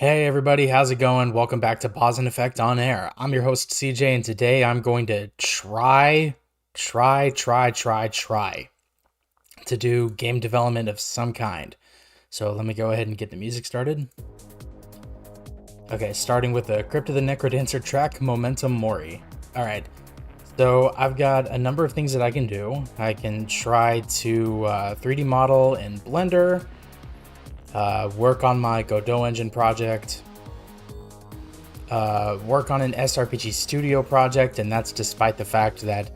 Hey everybody, how's it going? Welcome back to Pause and Effect on Air. I'm your host CJ, and today I'm going to try to do game development of some kind. So let me go ahead and get the music started. Okay, starting with the Crypt of the Necrodancer track, Momentum Mori. Alright, so I've got a number of things that I can do. I can try to 3D model in Blender, work on my Godot engine project, work on an SRPG Studio project, and that's despite the fact that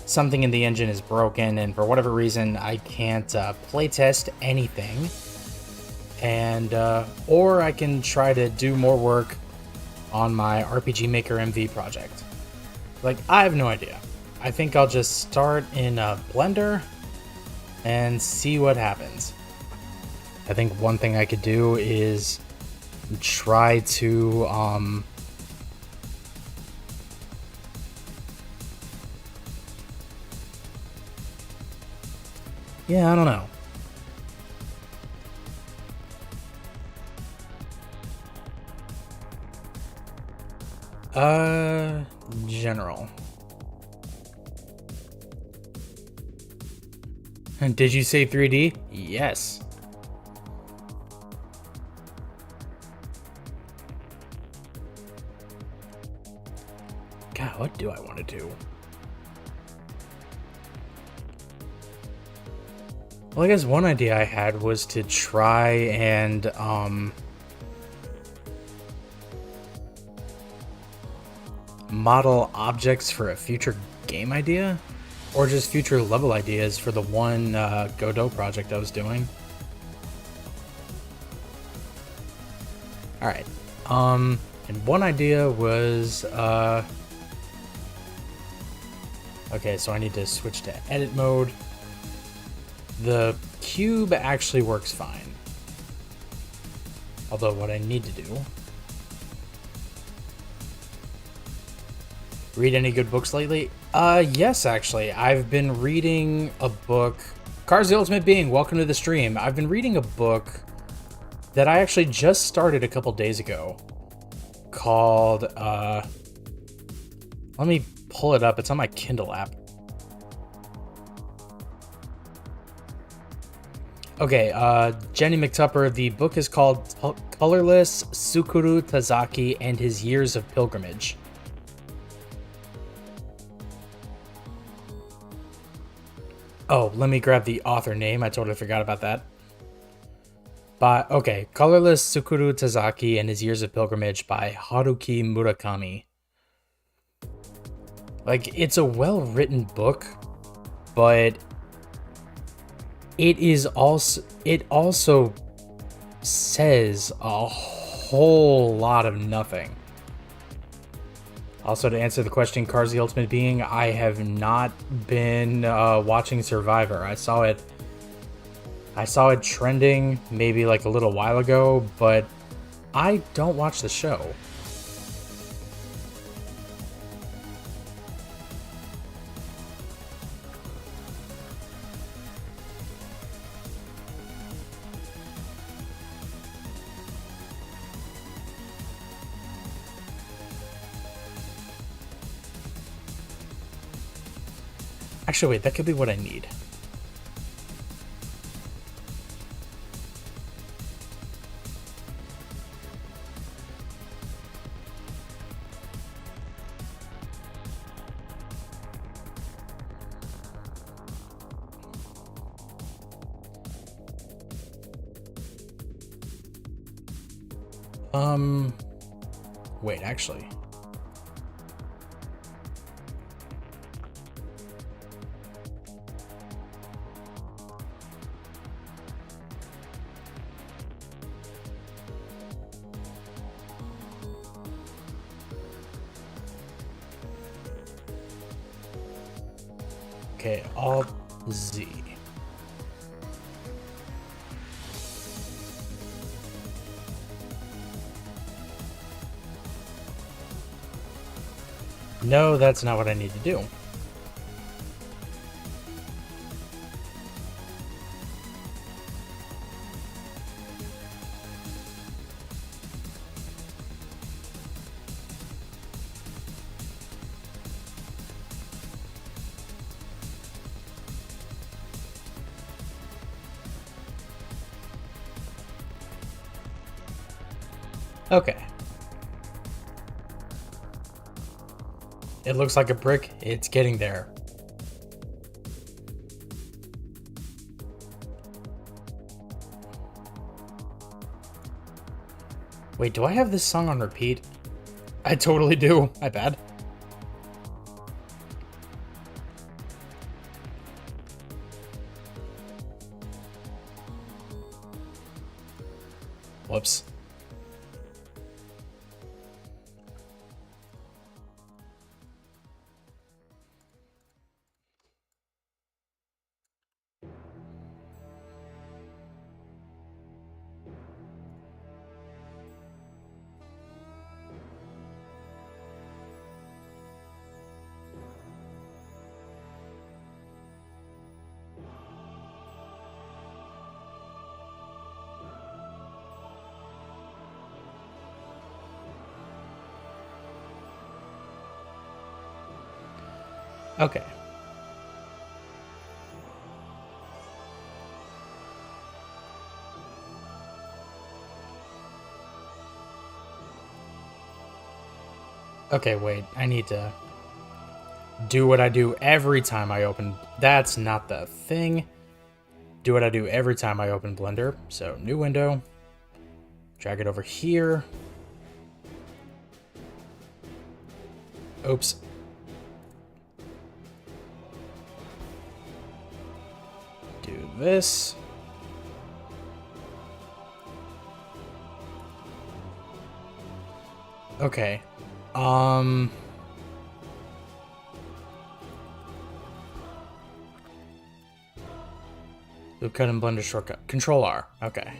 something in the engine is broken and for whatever reason I can't playtest anything. And or I can try to do more work on my RPG Maker MV project. Like, I have no idea. I think I'll just start in Blender and see what happens. I think one thing I could do is try to yeah, I don't know. General. Did you say 3D? Yes. God, what do I want to do? Well, I guess one idea I had was to try and model objects for a future game idea, or just future level ideas for the one Godot project I was doing. All right, and one idea was okay, so I need to switch to edit mode. The cube actually works fine. Although what I need to do... Read any good books lately? Yes, actually. I've been reading a book... Cars the Ultimate Being, welcome to the stream. I've been reading a book that I actually just started a couple days ago called, let me pull it up. It's on my Kindle app. Okay, Jenny McTupper, the book is called Colorless Tsukuru Tazaki and His Years of Pilgrimage. Oh, let me grab the author name. I totally forgot about that. Okay, Colorless Tsukuru Tazaki and His Years of Pilgrimage by Haruki Murakami. Like, it's a well-written book, but it also says a whole lot of nothing. Also, to answer the question, Cars the Ultimate Being, I have not been watching Survivor. I saw it trending maybe like a little while ago, but I don't watch the show. Actually, wait, that could be what I need. Wait, actually. Okay, Alt Z. No, that's not what I need to do. Okay. It looks like a brick. It's getting there. Wait, do I have this song on repeat? I totally do. My bad. Whoops. Okay. Okay, wait. I need to do what I do every time I open... That's not the thing. Do what I do every time I open Blender. So, new window. Drag it over here. Oops. Do this. Okay. Loop cut and Blender shortcut. Control R. Okay.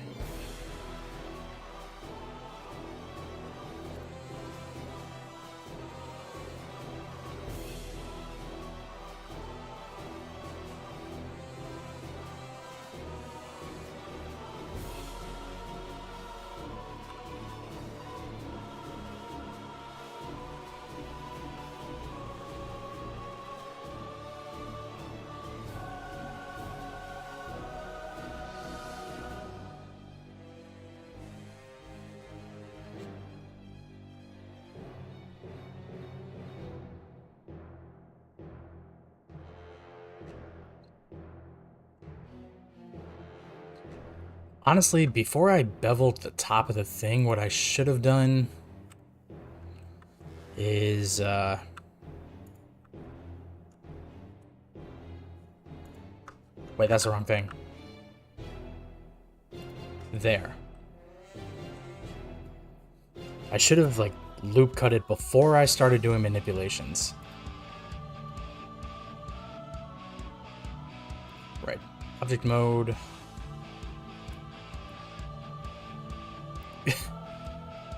Honestly, before I beveled the top of the thing, what I should have done is, wait, that's the wrong thing. There. I should have, like, loop cut it before I started doing manipulations. Right. Object mode.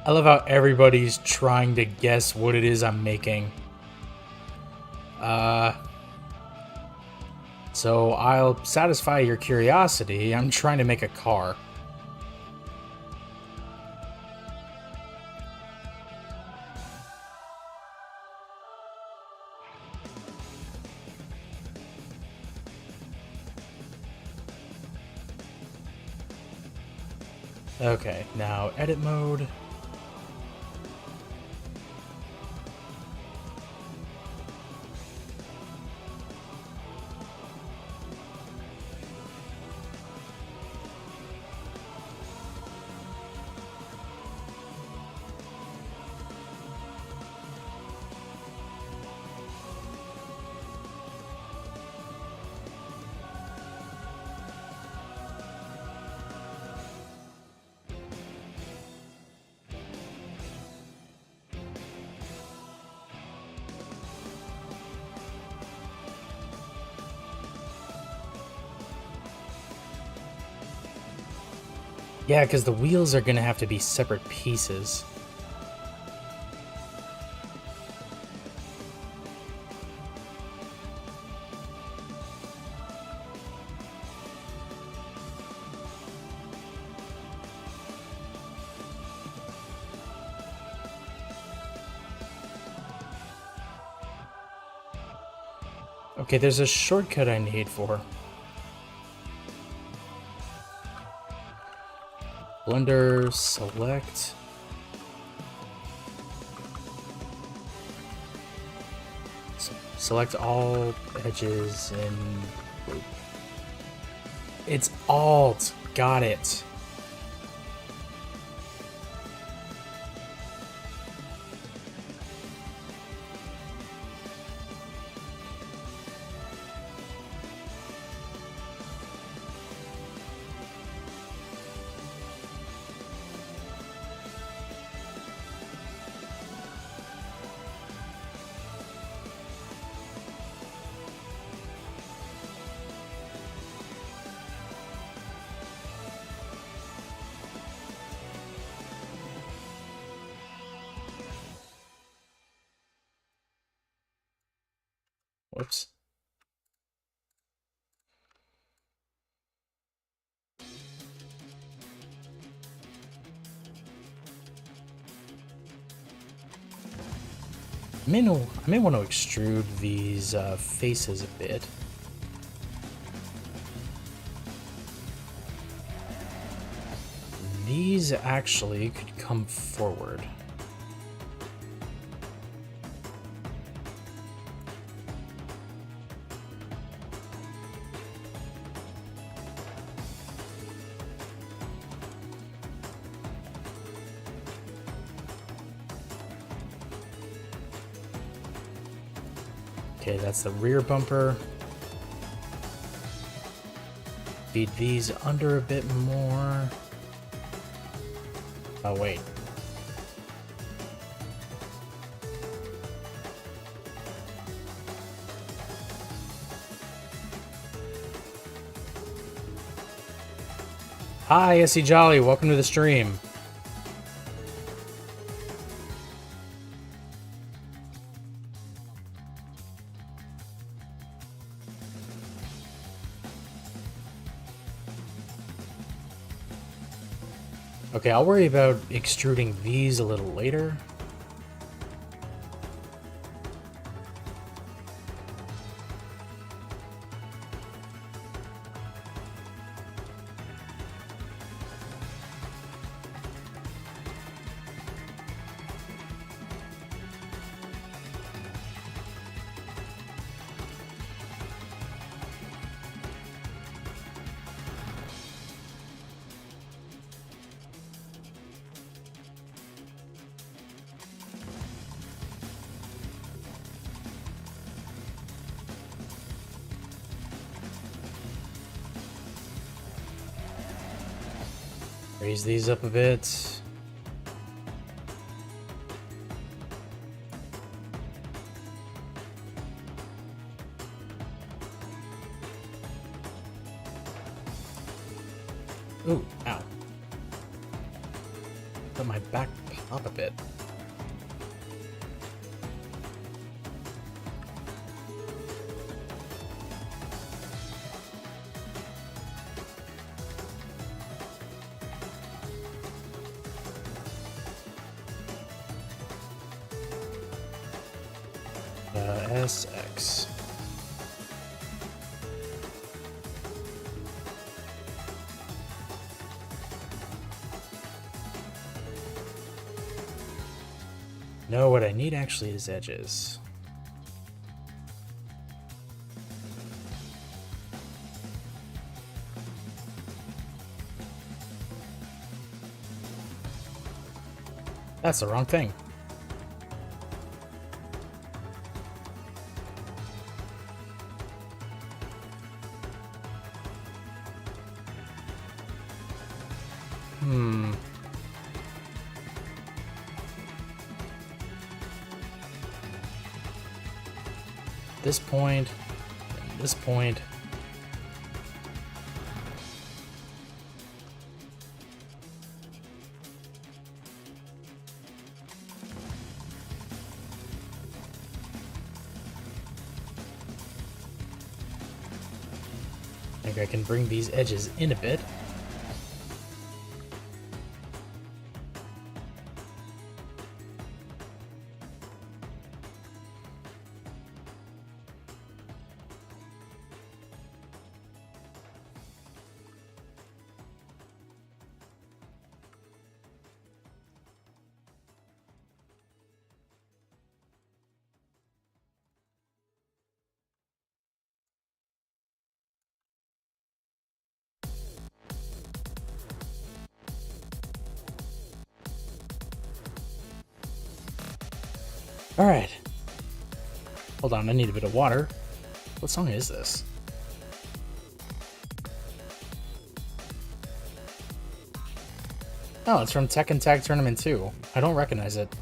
I love how everybody's trying to guess what it is I'm making. So I'll satisfy your curiosity. I'm trying to make a car. Okay, now edit mode. Yeah, because the wheels are going to have to be separate pieces. Okay, there's a shortcut I need for Blender, select. So select all edges and loop. It's Alt. Got it. Whoops. I may want to extrude these faces a bit. These actually could come forward. Okay, that's the rear bumper. Feed these under a bit more. Oh, wait. Hi, SC Jolly. Welcome to the stream. Okay, I'll worry about extruding these a little later. Raise these up a bit. Ooh, ow. Let my back pop a bit. SX. No, what I need actually is edges. That's the wrong thing. This point, and this point. I think I can bring these edges in a bit. Alright. Hold on, I need a bit of water. What song is this? Oh, it's from Tekken Tag Tournament 2. I don't recognize it.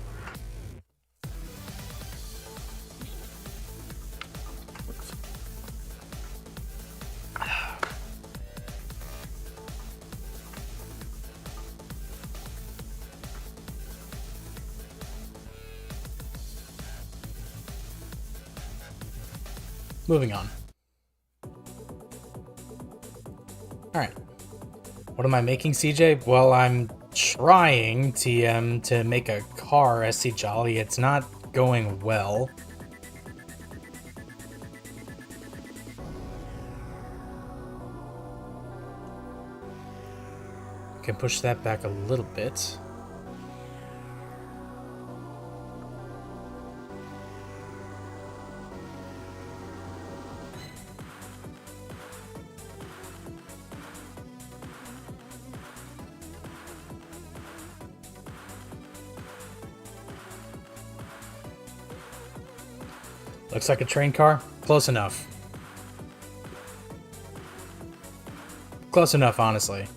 Moving on. Alright. What am I making, CJ? Well, I'm trying, TM, to make a car, SC Jolly. It's not going well. Can push that back a little bit. Looks like a train car. Close enough. Close enough, honestly.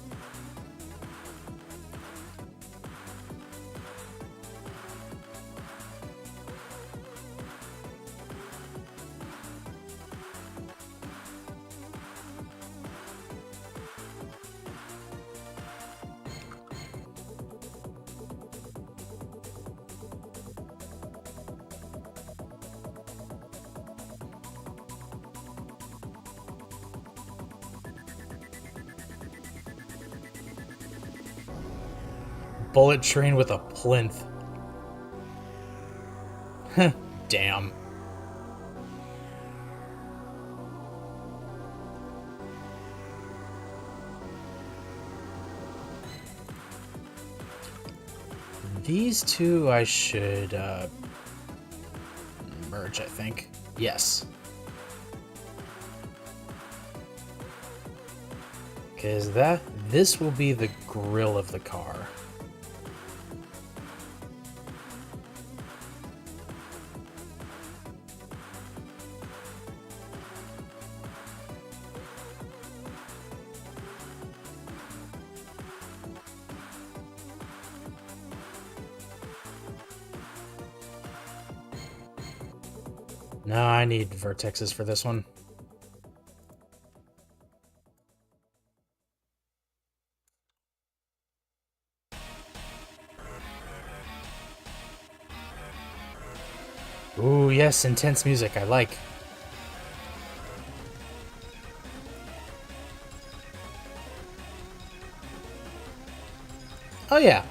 Bullet train with a plinth. Damn. These two I should merge, I think. Yes. Because this will be the grill of the car. No, I need vertexes for this one. Ooh, yes, intense music, I like. Oh yeah,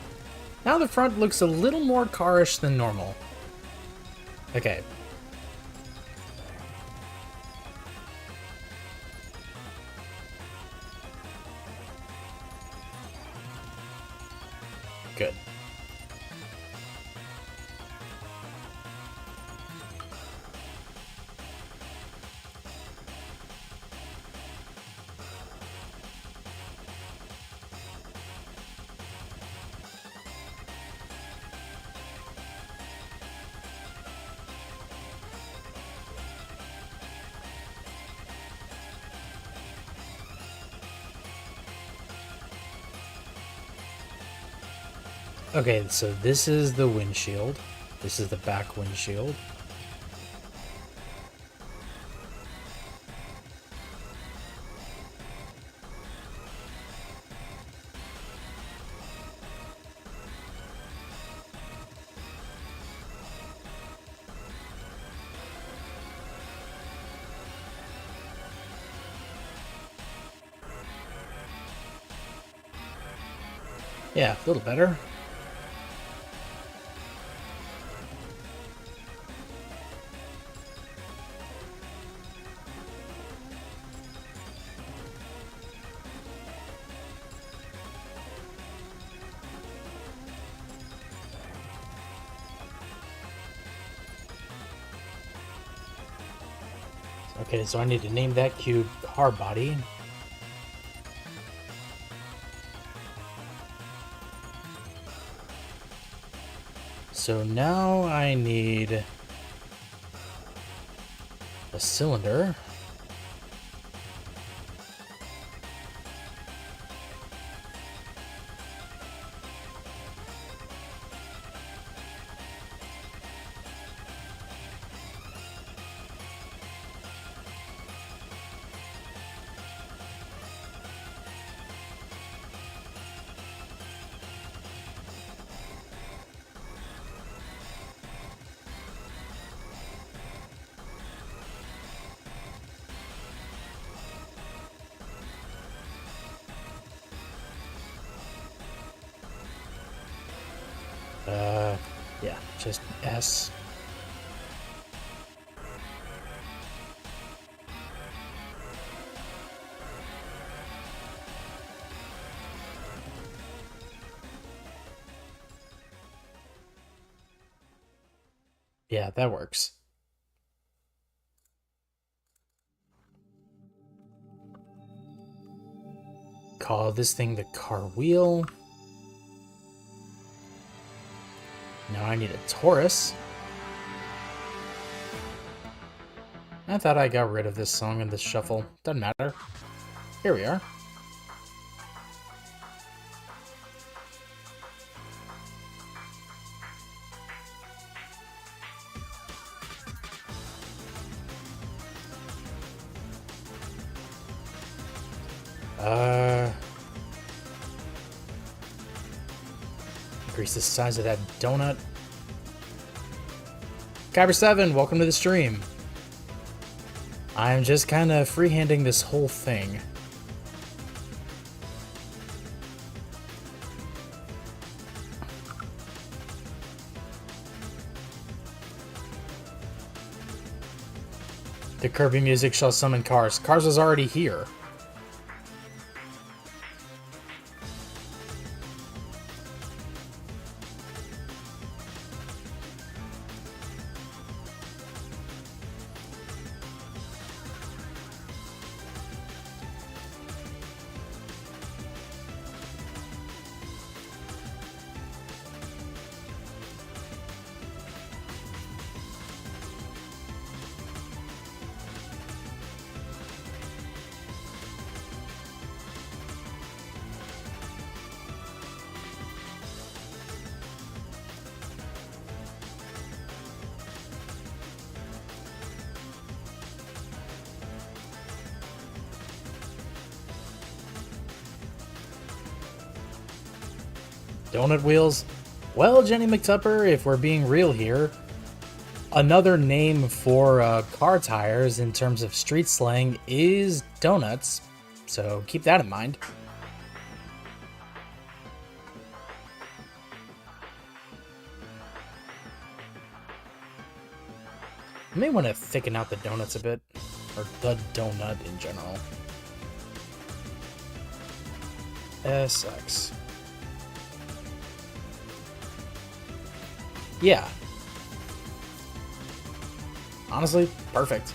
now the front looks a little more carish than normal. Okay. Good. Okay, so this is the windshield. This is the back windshield. Yeah, a little better. Okay, so I need to name that cube car body. So now I need A cylinder. Yeah, just S. Yeah, that works. Call this thing the car wheel. Now I need a Taurus. I thought I got rid of this song in this shuffle. Doesn't matter. Here we are. Increase the size of that donut. Kyber7, welcome to the stream. I'm just kind of freehanding this whole thing. The Kirby music shall summon Cars. Cars was already here. Donut wheels? Well, Jenny McTupper, if we're being real here, another name for car tires in terms of street slang is donuts, so keep that in mind. I may want to thicken out the donuts a bit, or the donut in general. SX. Yeah. Honestly, perfect.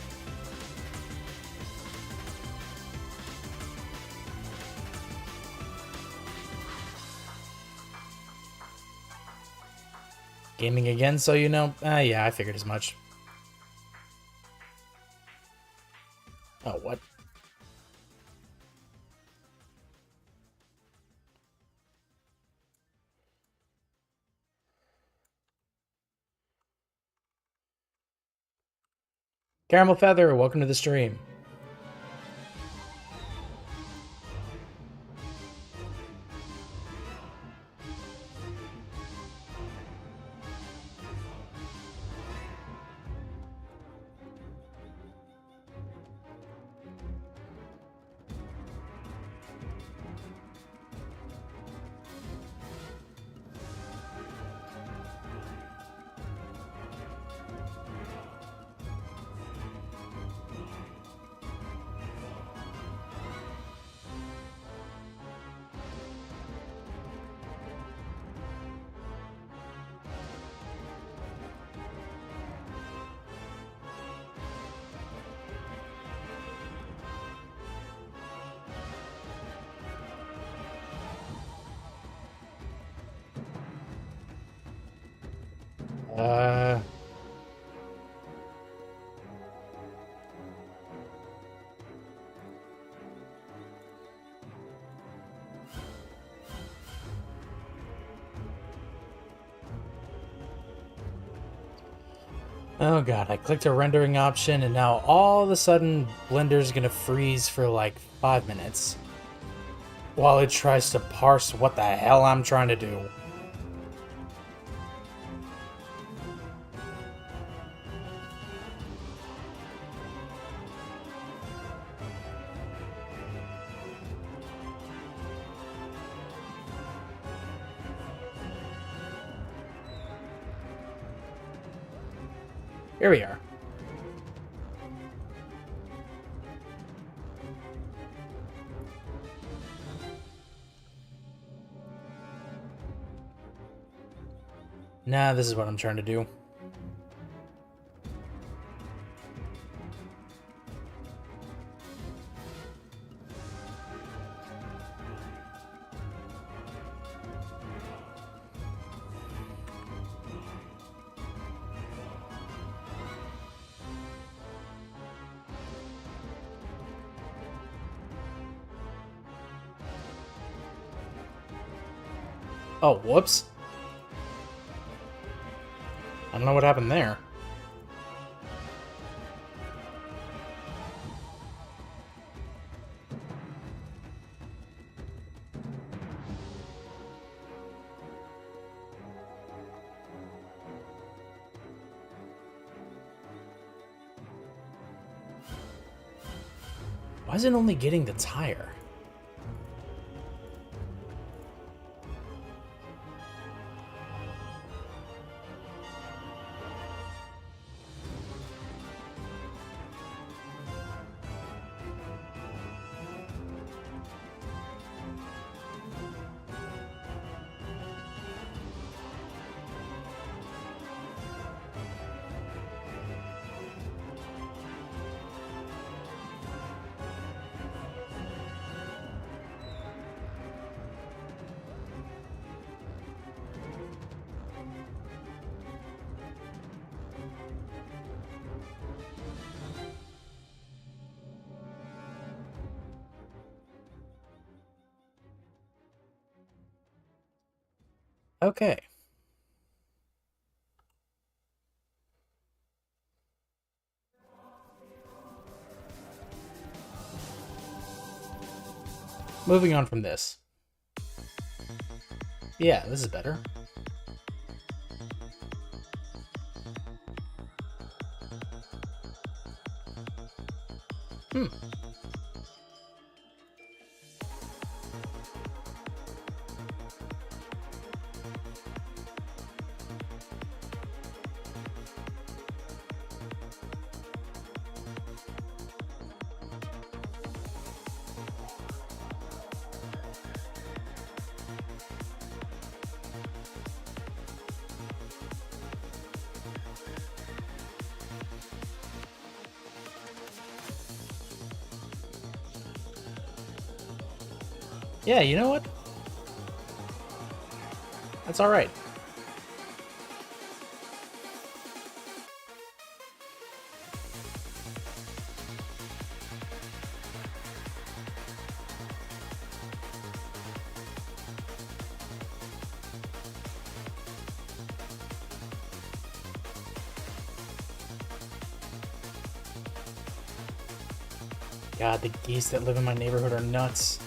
Gaming again, so you know? Yeah, I figured as much. Oh, what? Caramel Feather, welcome to the stream. Oh god, I clicked a rendering option and now all of a sudden Blender's gonna freeze for like 5 minutes while it tries to parse what the hell I'm trying to do. Here we are. Nah, this is what I'm trying to do. Oh, whoops. I don't know what happened there. Why is it only getting the tire? Okay. Moving on from this. Yeah, this is better. Hmm. Yeah, you know what? That's alright. God, the geese that live in my neighborhood are nuts.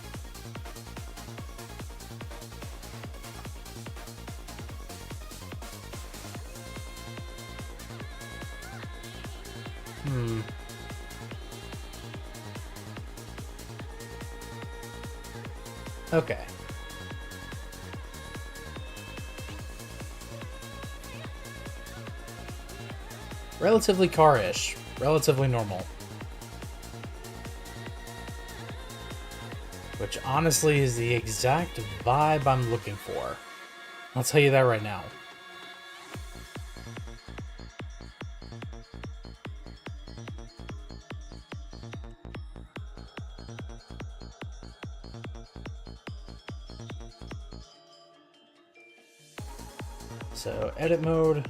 Hmm. Okay. Relatively car-ish. Relatively normal. Which honestly is the exact vibe I'm looking for. I'll tell you that right now. So, edit mode.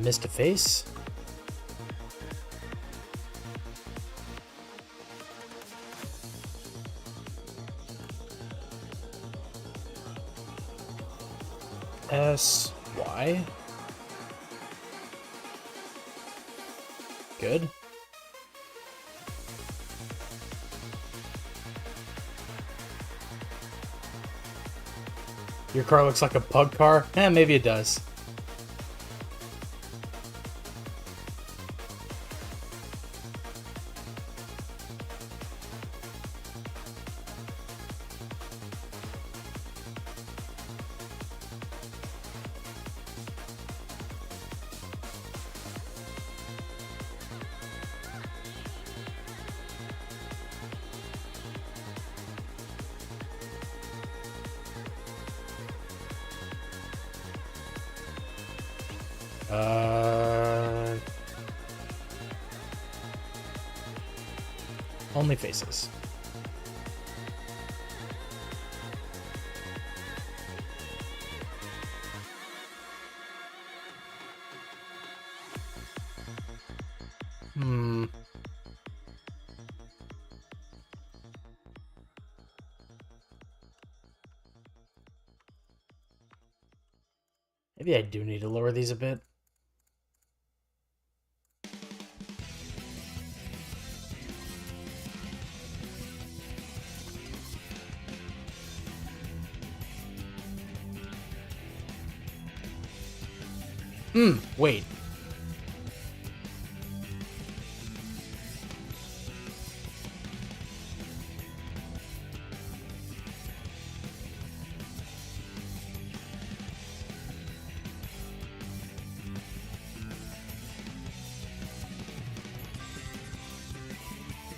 Missed a face. SY. Good. Your car looks like a pug car? Eh, maybe it does. Only faces. Maybe I do need to lower these a bit. Wait.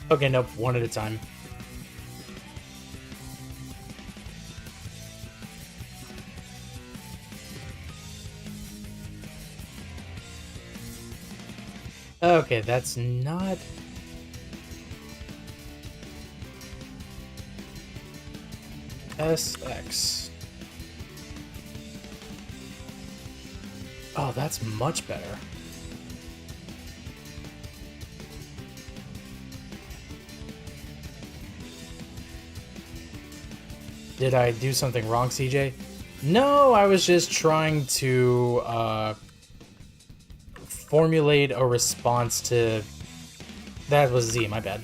Okay, nope, one at a time. Okay, that's not... SX. Oh, that's much better. Did I do something wrong, CJ? No, I was just trying to formulate a response to... That was Z, my bad.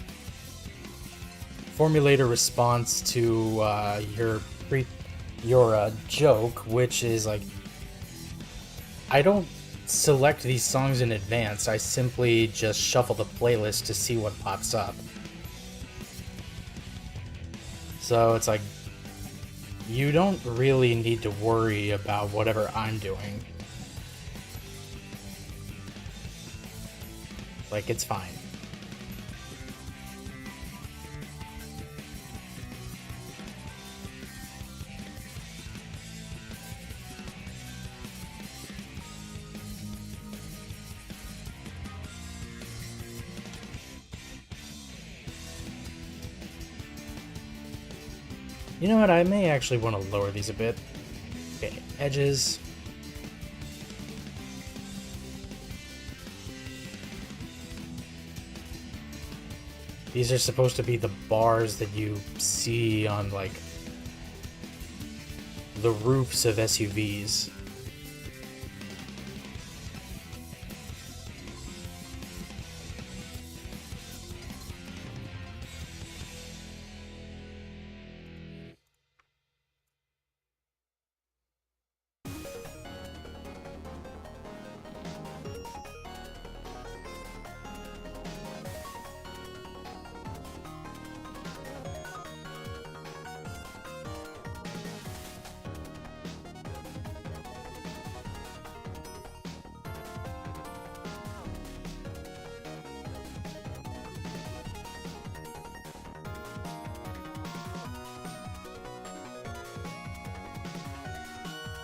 Formulate a response to your joke, which is like... I don't select these songs in advance. I simply just shuffle the playlist to see what pops up. So it's like... You don't really need to worry about whatever I'm doing. Like, it's fine. You know what, I may actually want to lower these a bit. Okay, edges. These are supposed to be the bars that you see on, like, the roofs of SUVs.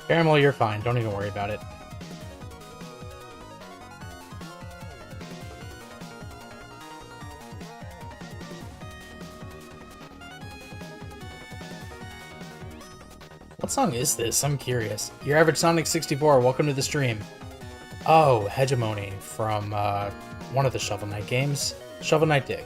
Caramel, you're fine. Don't even worry about it. What song is this? I'm curious. Your average Sonic 64, welcome to the stream. Oh, Hegemony from one of the Shovel Knight games. Shovel Knight Dig.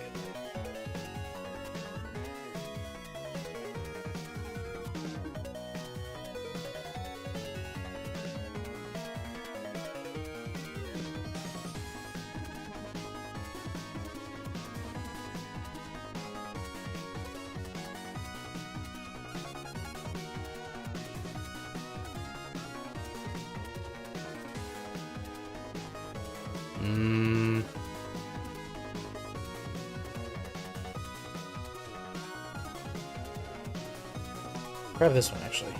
Grab this one, actually.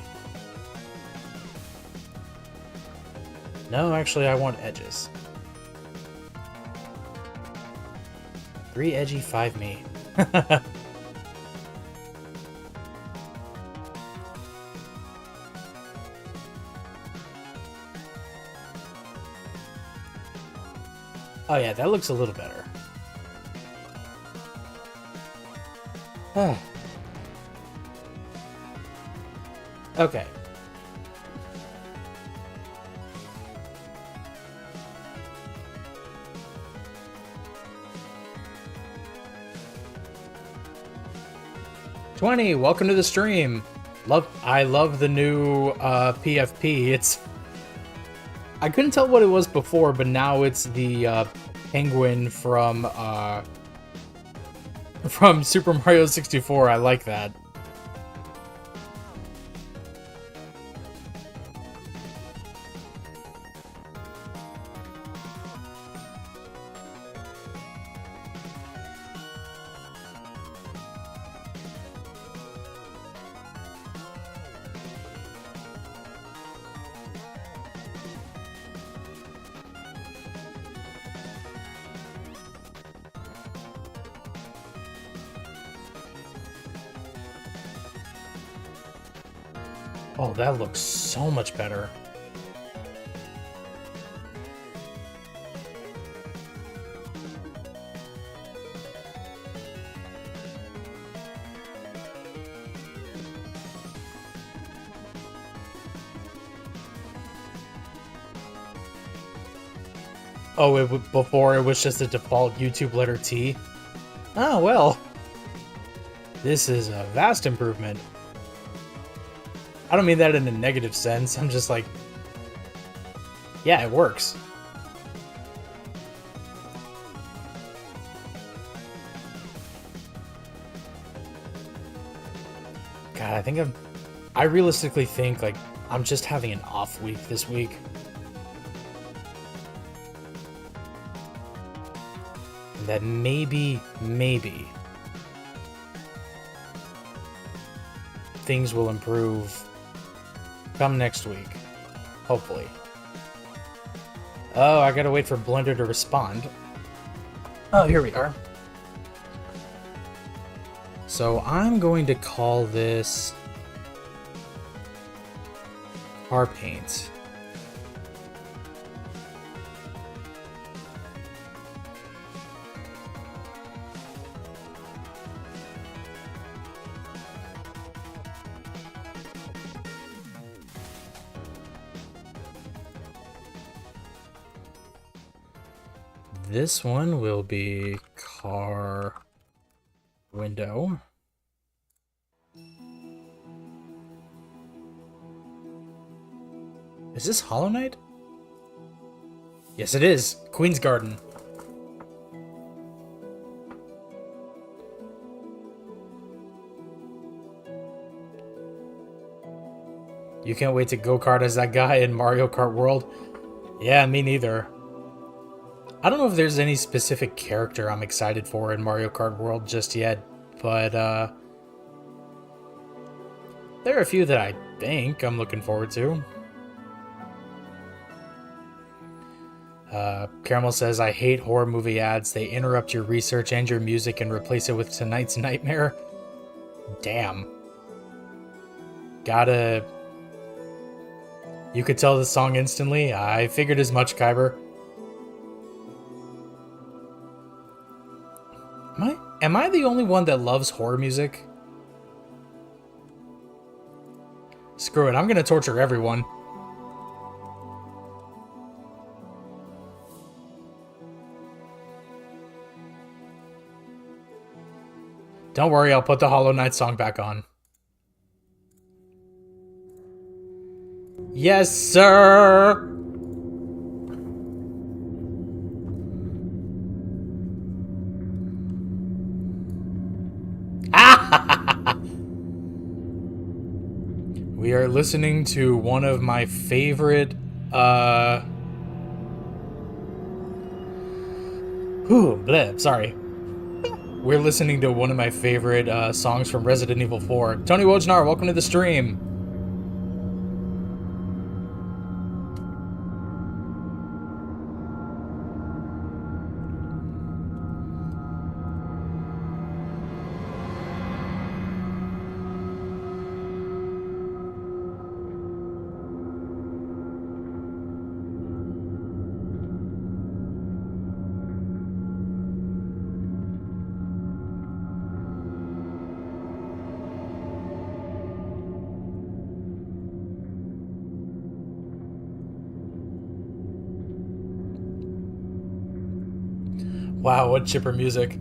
No, actually, I want edges. 3 edgy, 5 me. Oh yeah, that looks a little better. Okay. "20, welcome to the stream. I love the new PFP. It's I couldn't tell what it was before, but now it's the penguin from Super Mario 64. I like that. Oh, that looks so much better. Oh, before it was just a default YouTube letter T? Oh, well. This is a vast improvement. I don't mean that in a negative sense. I'm just like, yeah, it works. God, I realistically think, like, I'm just having an off week this week. And that maybe things will improve come next week. Hopefully. Oh, I gotta wait for Blender to respond. Oh, here we are. So I'm going to call this car paint. This one will be car window. Is this Hollow Knight? Yes, it is. Queen's Garden. You can't wait to go-kart as that guy in Mario Kart World? Yeah, me neither. I don't know if there's any specific character I'm excited for in Mario Kart World just yet, but there are a few that I think I'm looking forward to. Caramel says, I hate horror movie ads. They interrupt your research and your music and replace it with Tonight's Nightmare. Damn. You could tell the song instantly. I figured as much, Kyber. Am I the only one that loves horror music? Screw it, I'm gonna torture everyone. Don't worry, I'll put the Hollow Knight song back on. Yes, sir! We are listening to one of my favorite, sorry. We're listening to one of my favorite songs from Resident Evil 4. Tony Wojnar, welcome to the stream. Wow, what chipper music.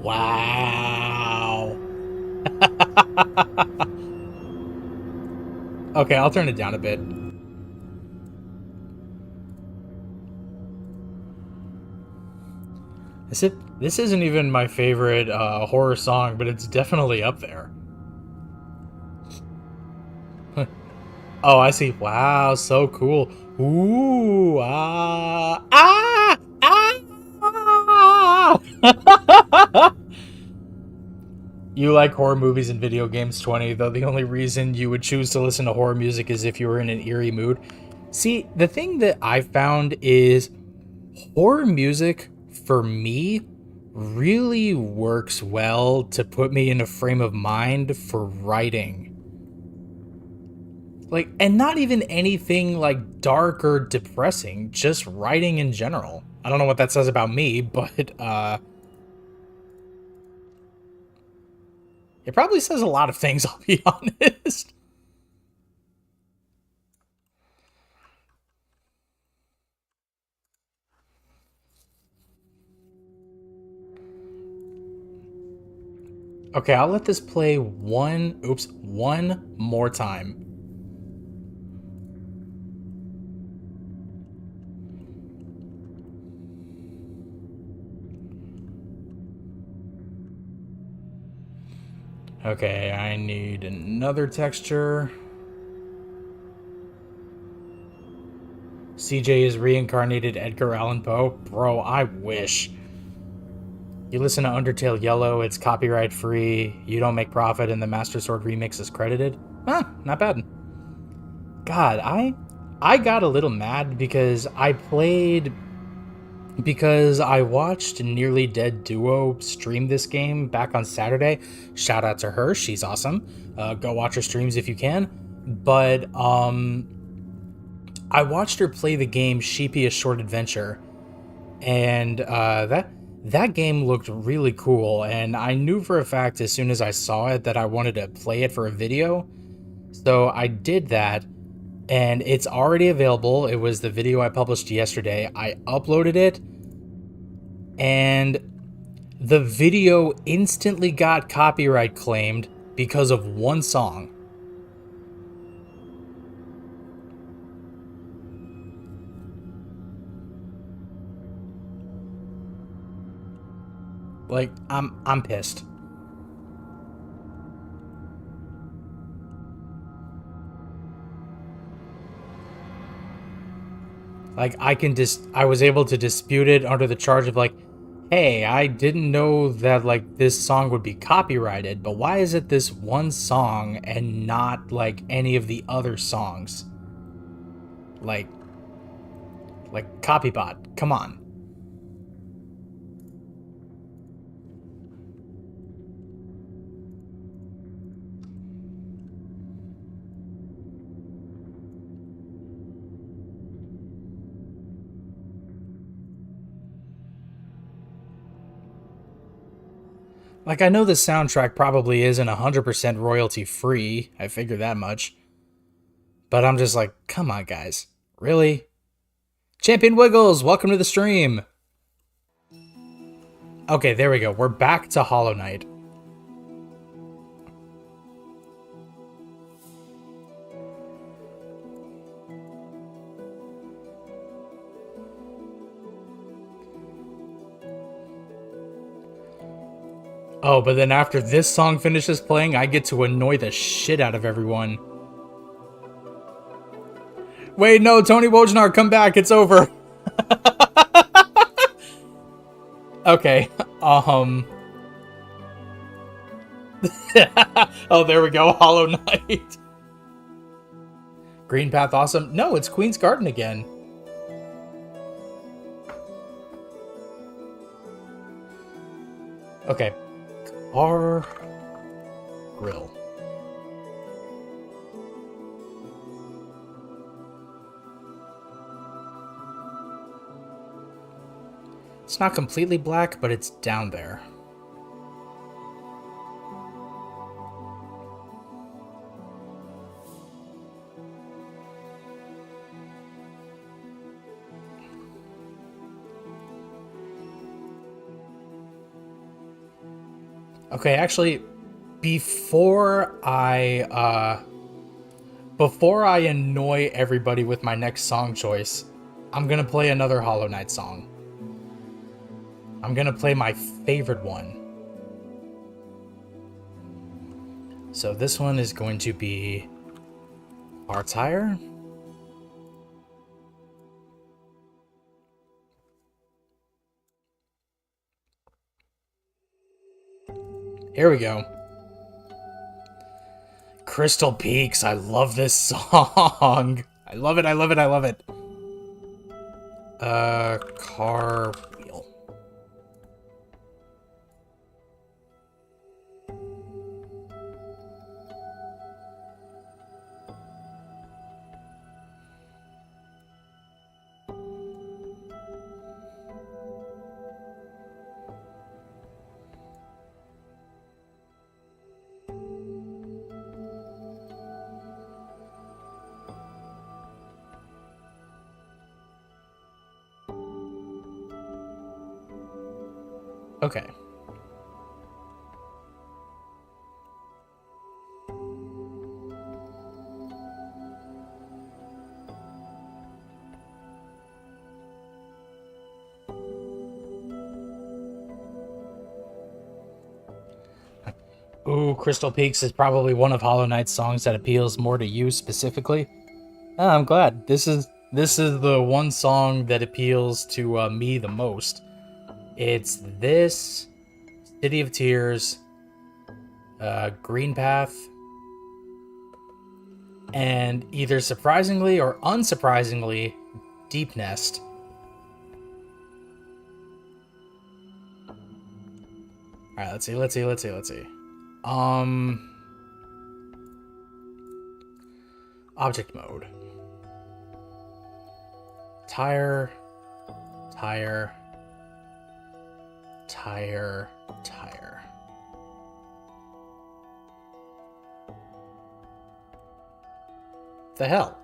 Wow. Okay, I'll turn it down a bit. This isn't even my favorite horror song, but it's definitely up there. Oh, I see. Wow, so cool. Ooh, You like horror movies and video games, 20, though the only reason you would choose to listen to horror music is if you were in an eerie mood. See, the thing that I found is horror music, for me, really works well to put me in a frame of mind for writing. Like, and not even anything like dark or depressing, just writing in general. I don't know what that says about me, but it probably says a lot of things, I'll be honest. Okay, I'll let this play one more time. Okay, I need another texture. CJ is reincarnated Edgar Allan Poe? Bro, I wish. You listen to Undertale Yellow, it's copyright free, you don't make profit, and the Master Sword remix is credited? Huh, not bad. God, I got a little mad because I watched Nearly Dead Duo stream this game back on Saturday. Shout out to her, she's awesome. Go watch her streams if you can. But I watched her play the game Sheepy: A Short Adventure, and that game looked really cool, and I knew for a fact as soon as I saw it that I wanted to play it for a video. So I did that, and it's already available. It was the video I published yesterday. I uploaded it, and the video instantly got copyright claimed because of one song. Like, I'm pissed. Like, I was able to dispute it under the charge of, like, hey, I didn't know that, like, this song would be copyrighted, but why is it this one song and not, like, any of the other songs? Like Copybot, come on. Like, I know the soundtrack probably isn't 100% royalty free, I figure that much. But I'm just like, come on, guys. Really? Champion Wiggles, welcome to the stream. Okay, there we go. We're back to Hollow Knight. Oh, but then after this song finishes playing, I get to annoy the shit out of everyone. Wait, no, Tony Wojnar, come back, it's over. Okay, Oh, there we go, Hollow Knight. Green Path, awesome. No, it's Queen's Garden again. Okay. Our grill. It's not completely black, but it's down there. Okay, actually, before I annoy everybody with my next song choice, I'm gonna play another Hollow Knight song. I'm gonna play my favorite one. So this one is going to be our tire. Here we go. Crystal Peaks, I love this song. I love it, I love it, I love it. Car wheel. Okay. Ooh, Crystal Peaks is probably one of Hollow Knight's songs that appeals more to you specifically. Oh, I'm glad. This is the one song that appeals to me the most. It's this, City of Tears, Green Path, and either surprisingly or unsurprisingly, Deep Nest. Alright, let's see. Object mode. Tire. The hell?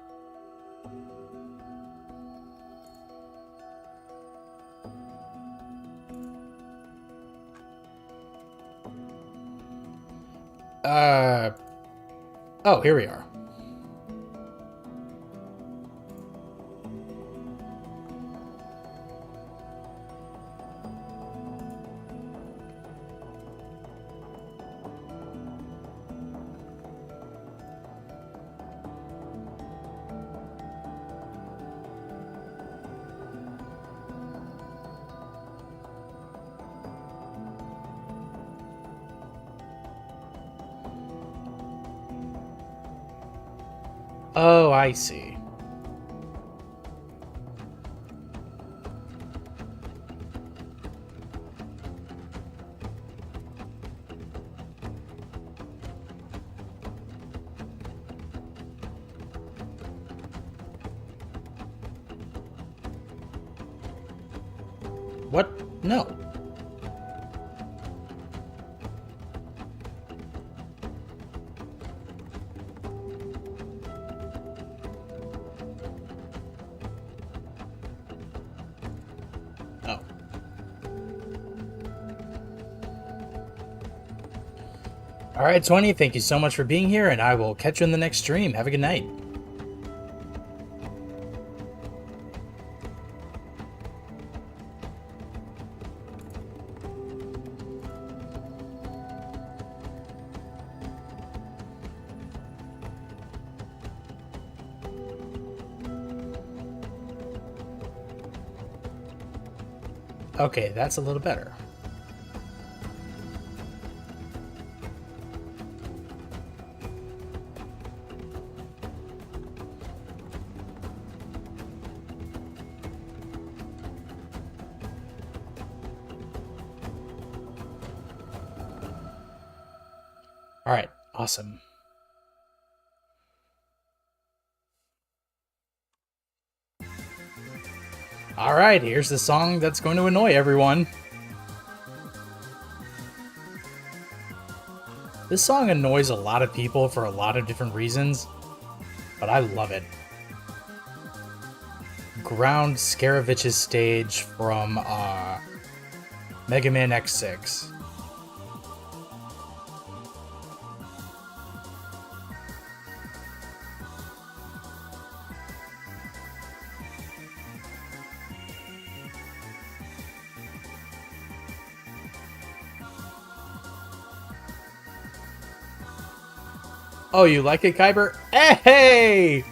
Oh, here we are. Oh, I see. What? No. All right, 20, thank you so much for being here, and I will catch you in the next stream. Have a good night. Okay, that's a little better. All right, awesome. All right, here's the song that's going to annoy everyone. This song annoys a lot of people for a lot of different reasons, but I love it. Ground Scarevich's stage from Mega Man X6. Oh, you like it, Kyber? Hey!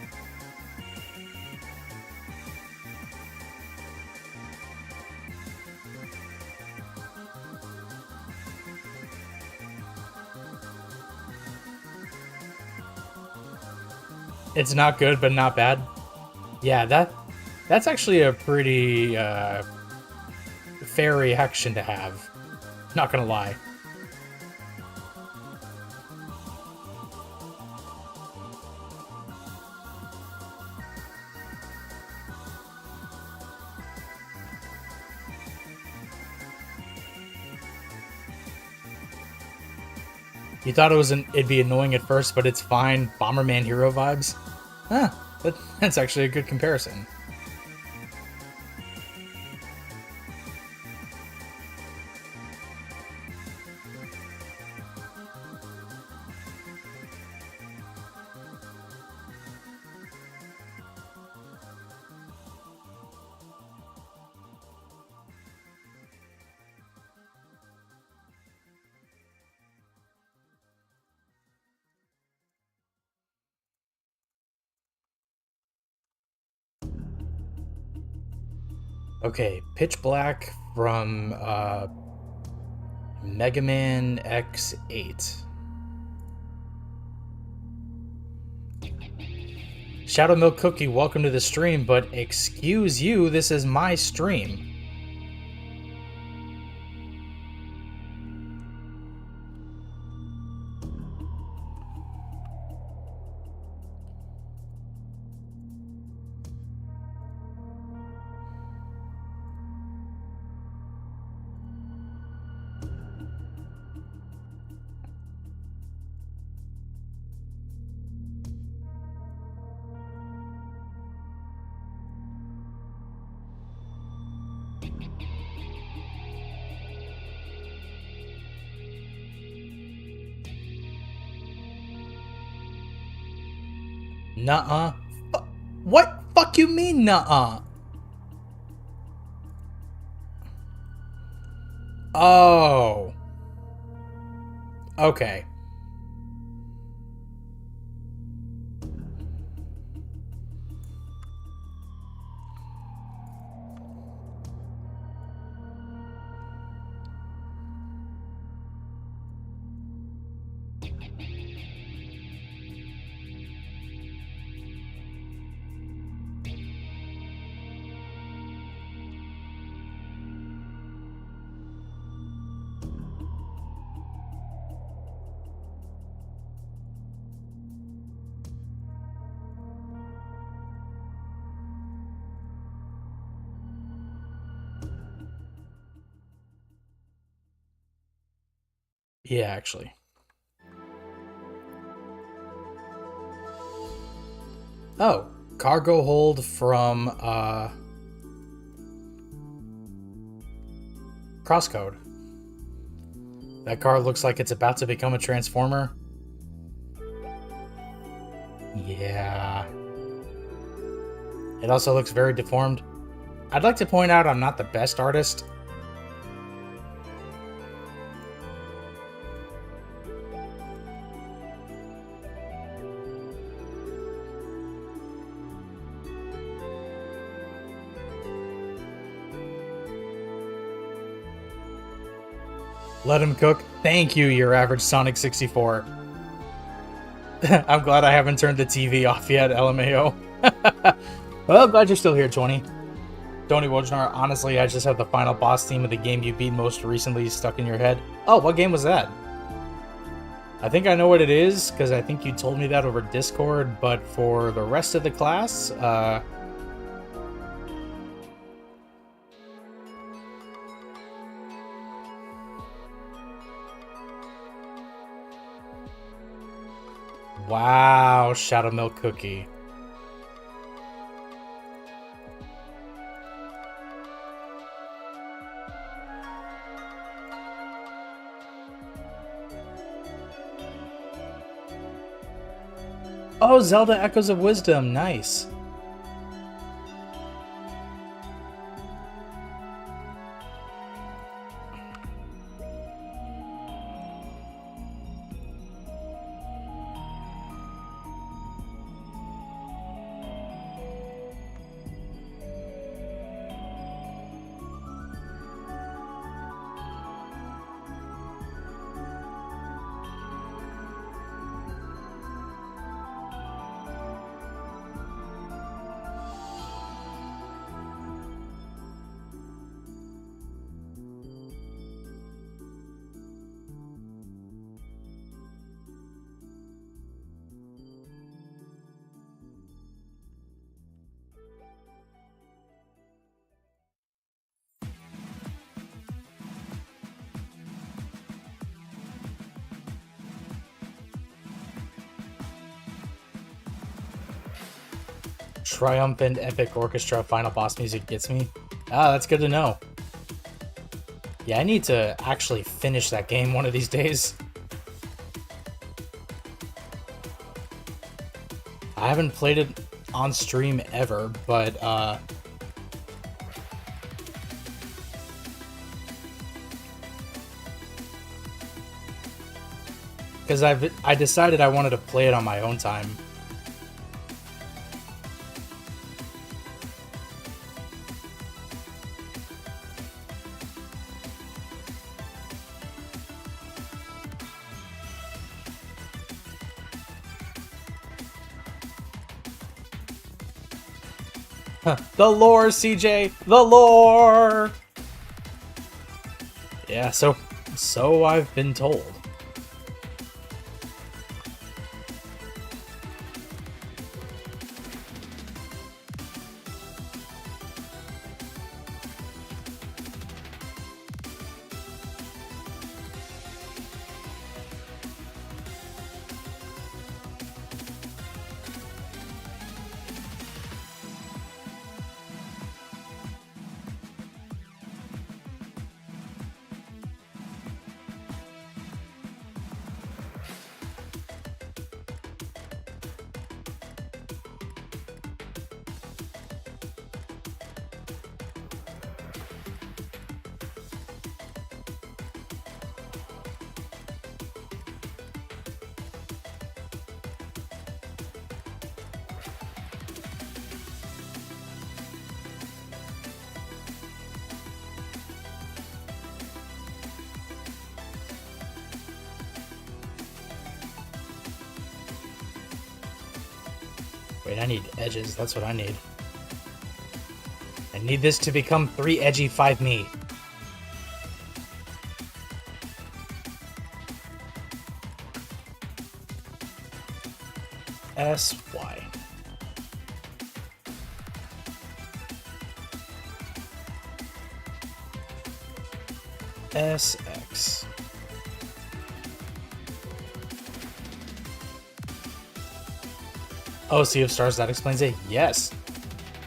It's not good, but not bad. Yeah, that's actually a pretty fair reaction to have. Not gonna lie. You thought it'd be annoying at first, but it's fine. Bomberman Hero vibes. Huh, that's actually a good comparison. Okay, Pitch Black from Mega Man X8. Shadow Milk Cookie, welcome to the stream, but excuse you, this is my stream. Nuh-uh. What? Fuck you mean, nuh-uh? Oh. Okay. Yeah, actually. Oh, cargo hold from Crosscode. That car looks like it's about to become a transformer. Yeah. It also looks very deformed. I'd like to point out I'm not the best artist. Let him cook. Thank you, your average Sonic 64. I'm glad I haven't turned the TV off yet, LMAO. Well, glad you're still here, 20. Tony Wojnar, honestly, I just have the final boss theme of the game you beat most recently stuck in your head. Oh, what game was that? I think I know what it is, because I think you told me that over Discord, but for the rest of the class, wow, Shadow Milk Cookie. Oh, Zelda Echoes of Wisdom, nice. Triumphant Epic Orchestra final boss music gets me. Ah, that's good to know. Yeah, I need to actually finish that game one of these days. I haven't played it on stream ever, but because I decided I wanted to play it on my own time. The lore, CJ! The lore! Yeah, so I've been told. Wait, I need edges. That's what I need. I need this to become 3 edgy 5 me. SY. SX. Oh, Sea of Stars, that explains it? Yes.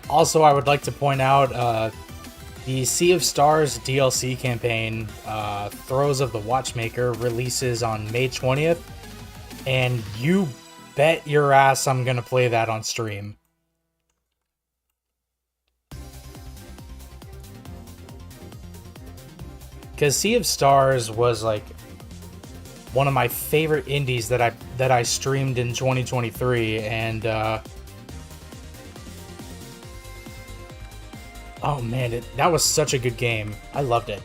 Also, I would like to point out, The Sea of Stars DLC campaign, Throes of the Watchmaker, releases on May 20th, and you bet your ass I'm gonna play that on stream. Because Sea of Stars was like one of my favorite indies that I streamed in 2023, and oh man, that was such a good game. I loved it.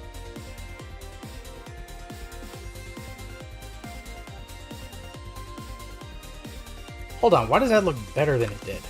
Hold on, why does that look better than it did?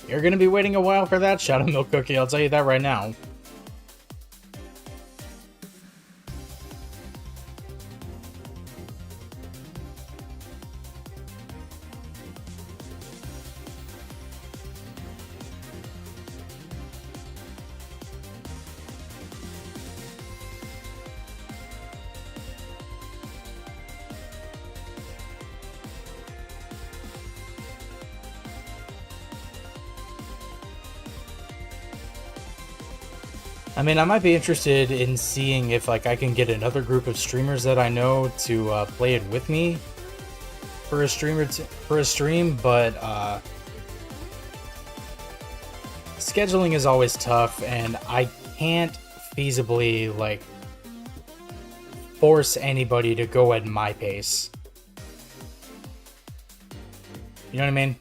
You're gonna be waiting a while for that Shadow Milk Cookie, I'll tell you that right now. I mean, I might be interested in seeing if like I can get another group of streamers that I know to play it with me for a stream, but scheduling is always tough, and I can't feasibly like force anybody to go at my pace. You know what I mean?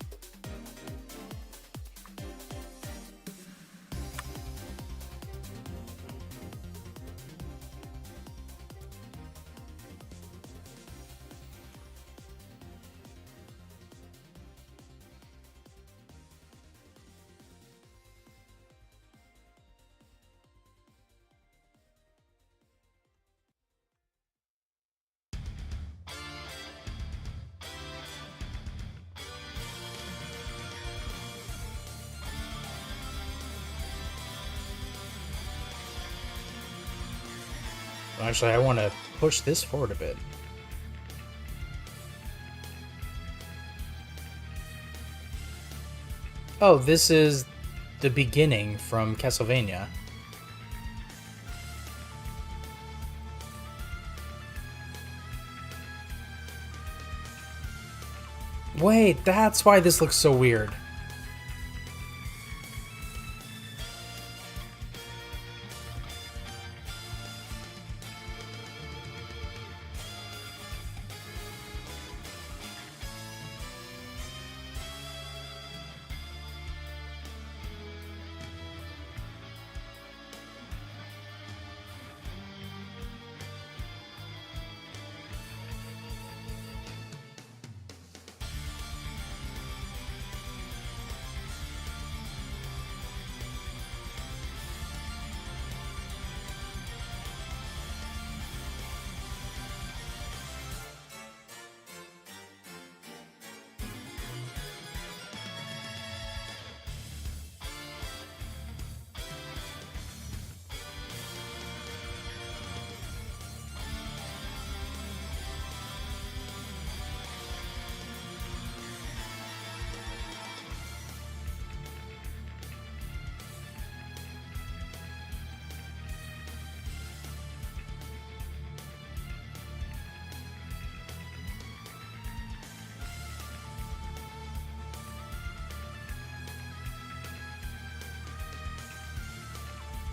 Actually, I want to push this forward a bit. Oh, this is the beginning from Castlevania. Wait, that's why this looks so weird.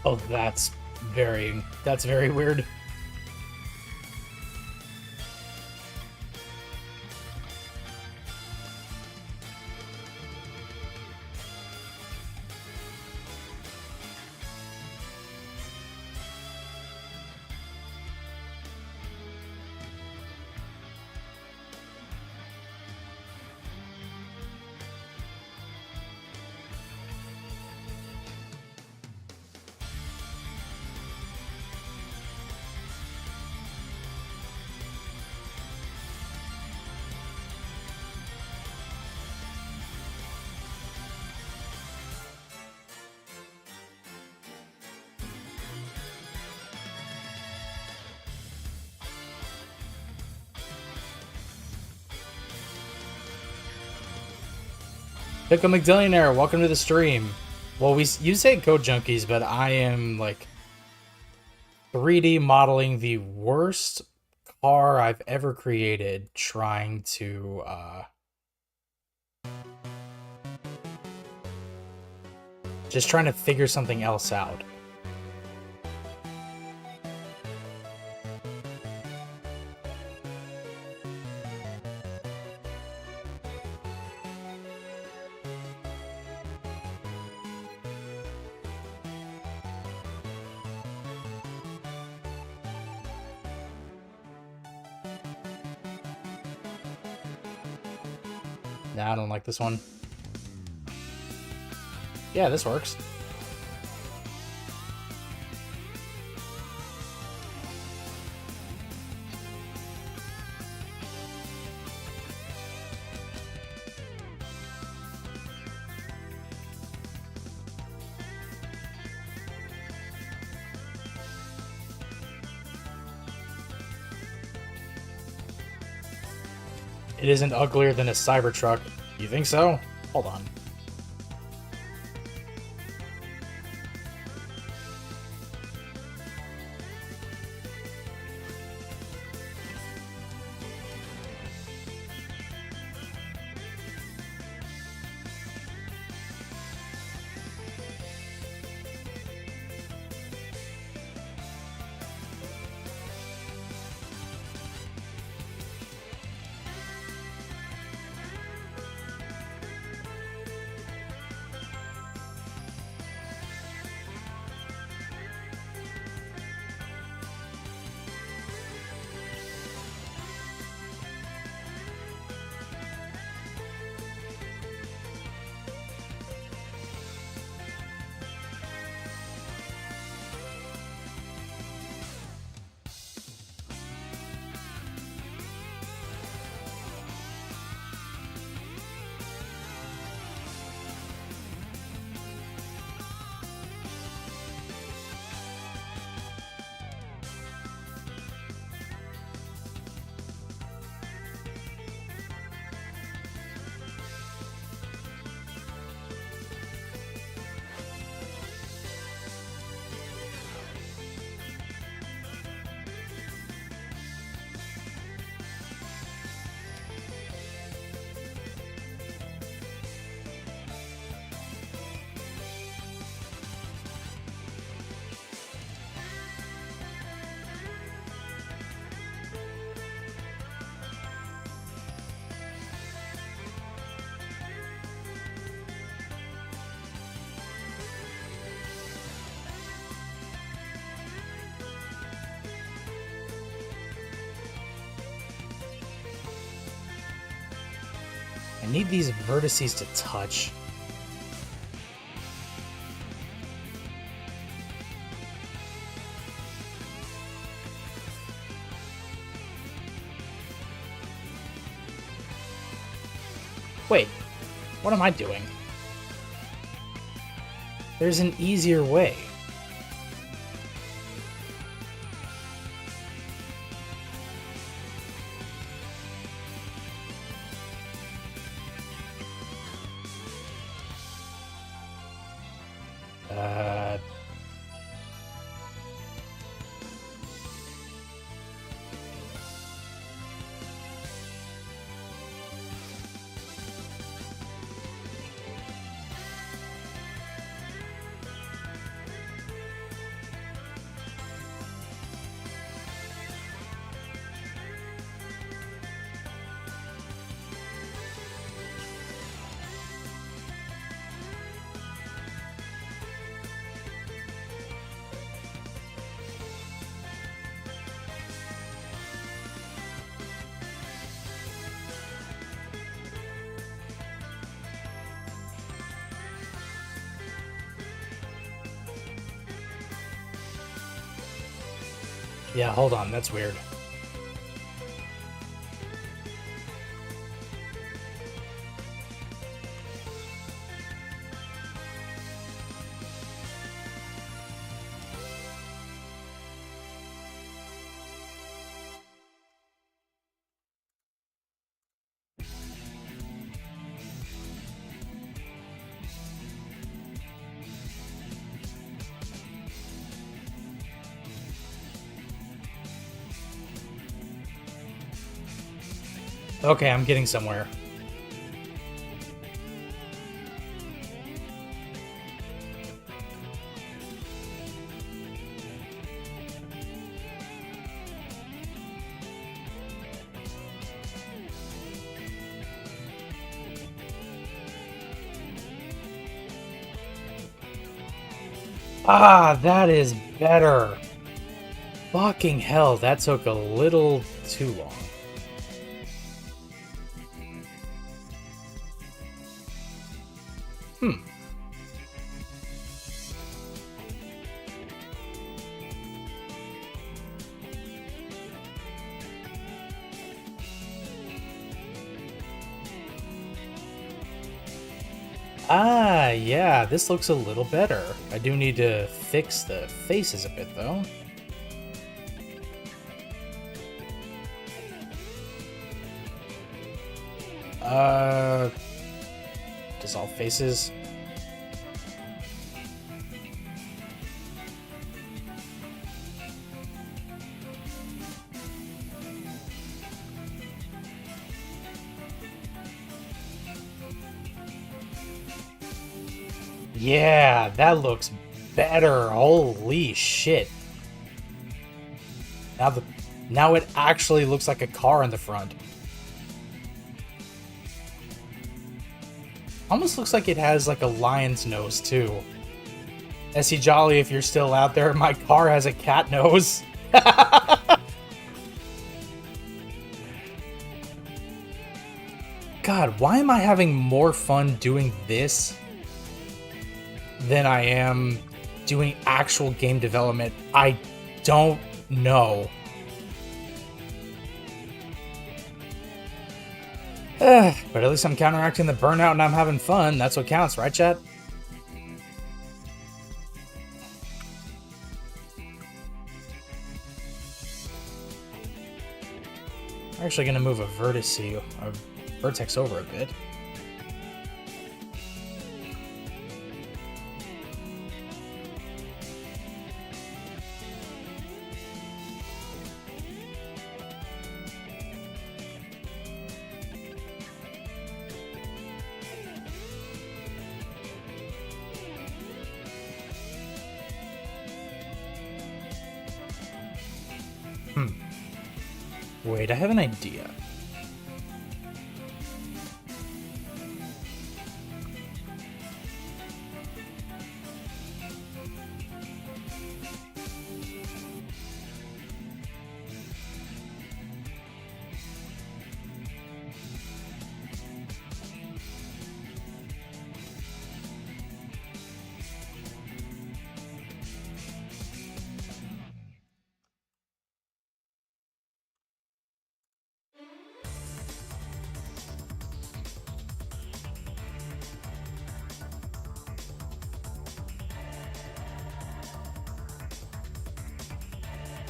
Oh, that's very weird. Pickle McDillionaire, welcome to the stream. Well, you say Code Junkies, but I am like 3D modeling the worst car I've ever created, trying to just trying to figure something else out. Nah, I don't like this one. Yeah, this works. It isn't uglier than a Cybertruck. You think so? Hold on. I need these vertices to touch. Wait, what am I doing? There's an easier way. Yeah, hold on, that's weird. Okay, I'm getting somewhere. Ah, that is better. Fucking hell, that took a little too long. Hmm. Ah, yeah, this looks a little better. I do need to fix the faces a bit, though. Uh, dissolve faces. Yeah, that looks better. Holy shit. Now it actually looks like a car in the front. Almost looks like it has like a lion's nose too. SC Jolly, if you're still out there, my car has a cat nose. God, why am I having more fun doing this than I am doing actual game development? I don't know. But at least I'm counteracting the burnout and I'm having fun. That's what counts, right, chat? I'm actually going to move a vertex over a bit. Wait, I have an idea.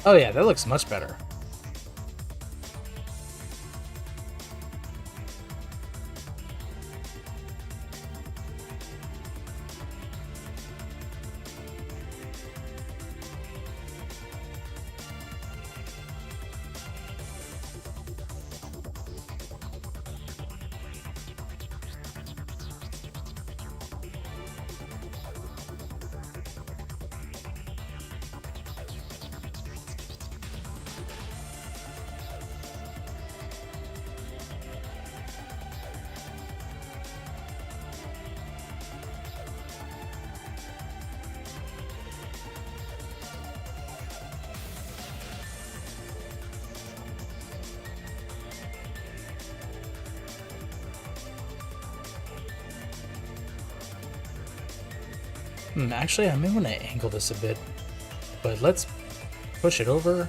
Oh yeah, that looks much better. Actually, I may want to angle this a bit, but let's push it over.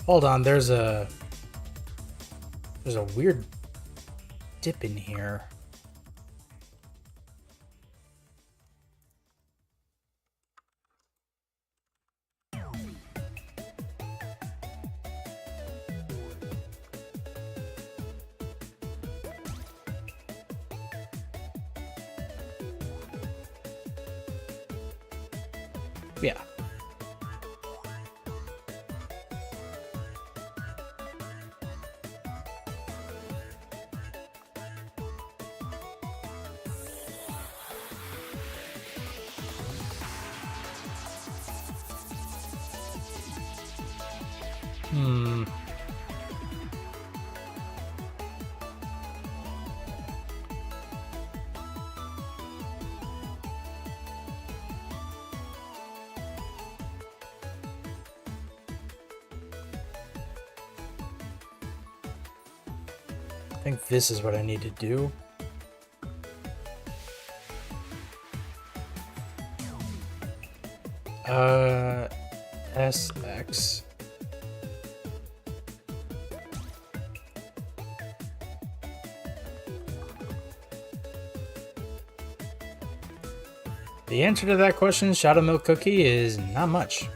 Hold on, there's a weird dip in here. Yeah. I think this is what I need to do. SX. The answer to that question, Shadow Milk Cookie, is not much.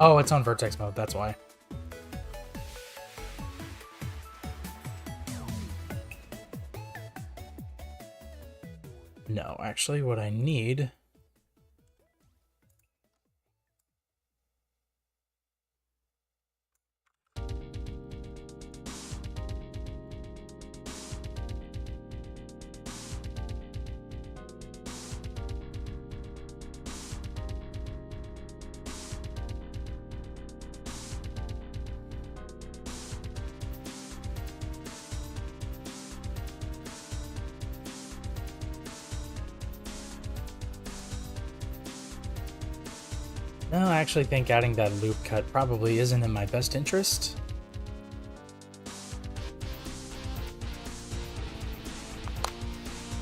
Oh, it's on vertex mode, that's why. No, actually what I need... No, I actually think adding that loop cut probably isn't in my best interest.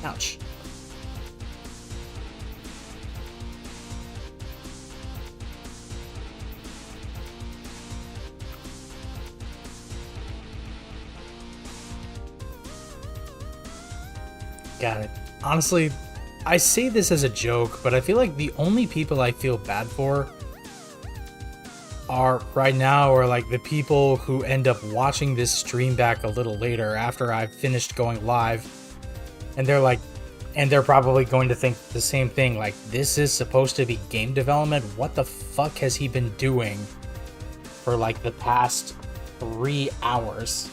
Ouch. Got it. Honestly, I say this as a joke, but I feel like the only people I feel bad for are right now are like the people who end up watching this stream back a little later after I've finished going live, and they're probably going to think the same thing, like, this is supposed to be game development? What the fuck has he been doing for like the past 3 hours?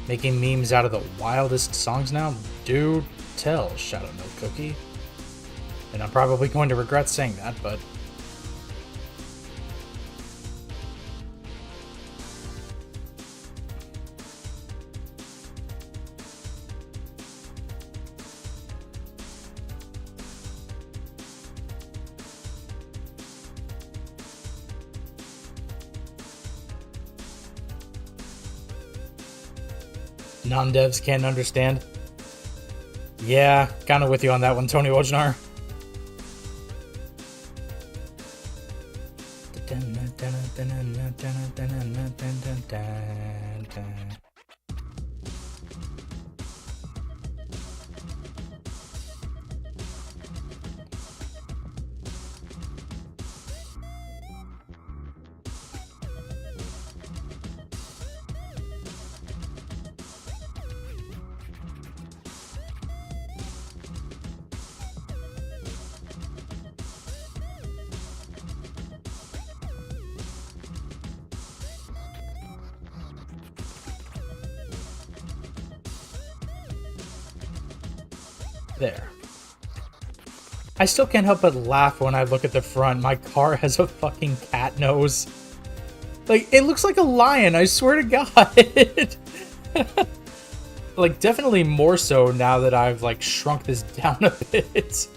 Making memes out of the wildest songs now? Do tell, Shadow Milk Cookie. And I'm probably going to regret saying that, but... non-devs can't understand. Yeah, kind of with you on that one, Tony Wojnar. There. I still can't help but laugh when I look at the front. My car has a fucking cat nose. Like, it looks like a lion, I swear to God. Like, definitely more so now that I've, like, shrunk this down a bit.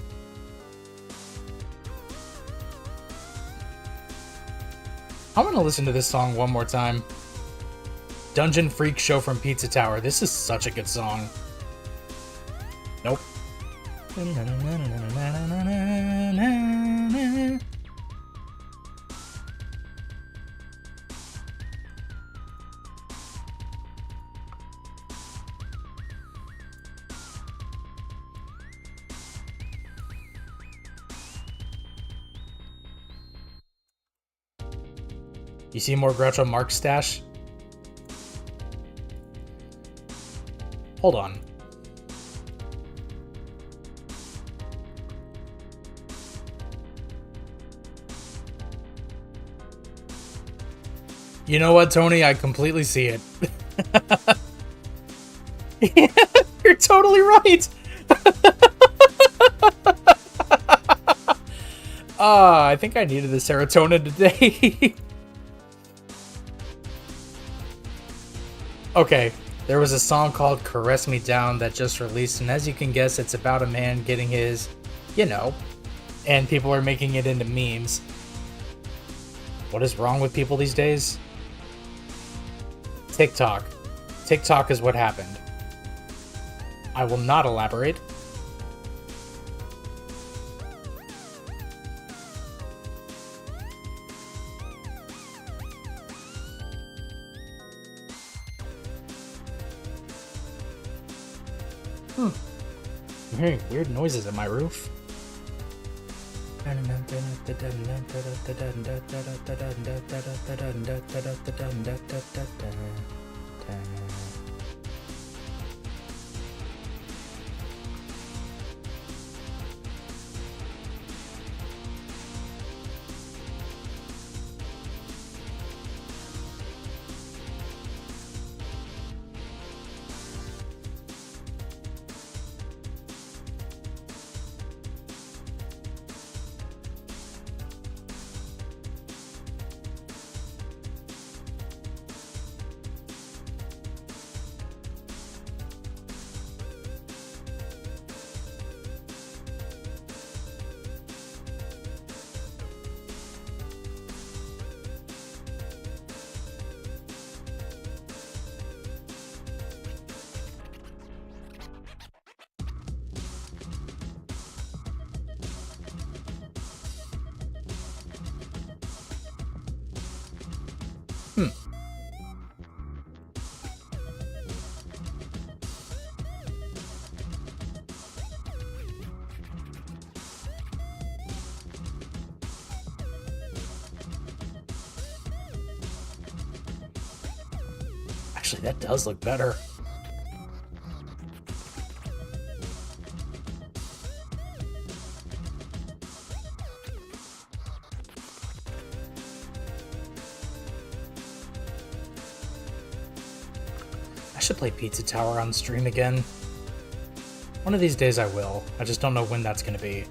I'm gonna listen to this song one more time. Dungeon Freak Show from Pizza Tower. This is such a good song. Nope. You see more Groucho Marx stash? Hold on. You know what, Tony? I completely see it. Yeah, you're totally right. I think I needed the serotonin today. Okay, there was a song called Caress Me Down that just released, and as you can guess, it's about a man getting his, you know, and people are making it into memes. What is wrong with people these days? TikTok. TikTok is what happened. I will not elaborate. I'm hearing weird noises at my roof. Actually, that does look better. I should play Pizza Tower on stream again. One of these days I will. I just don't know when that's going to be.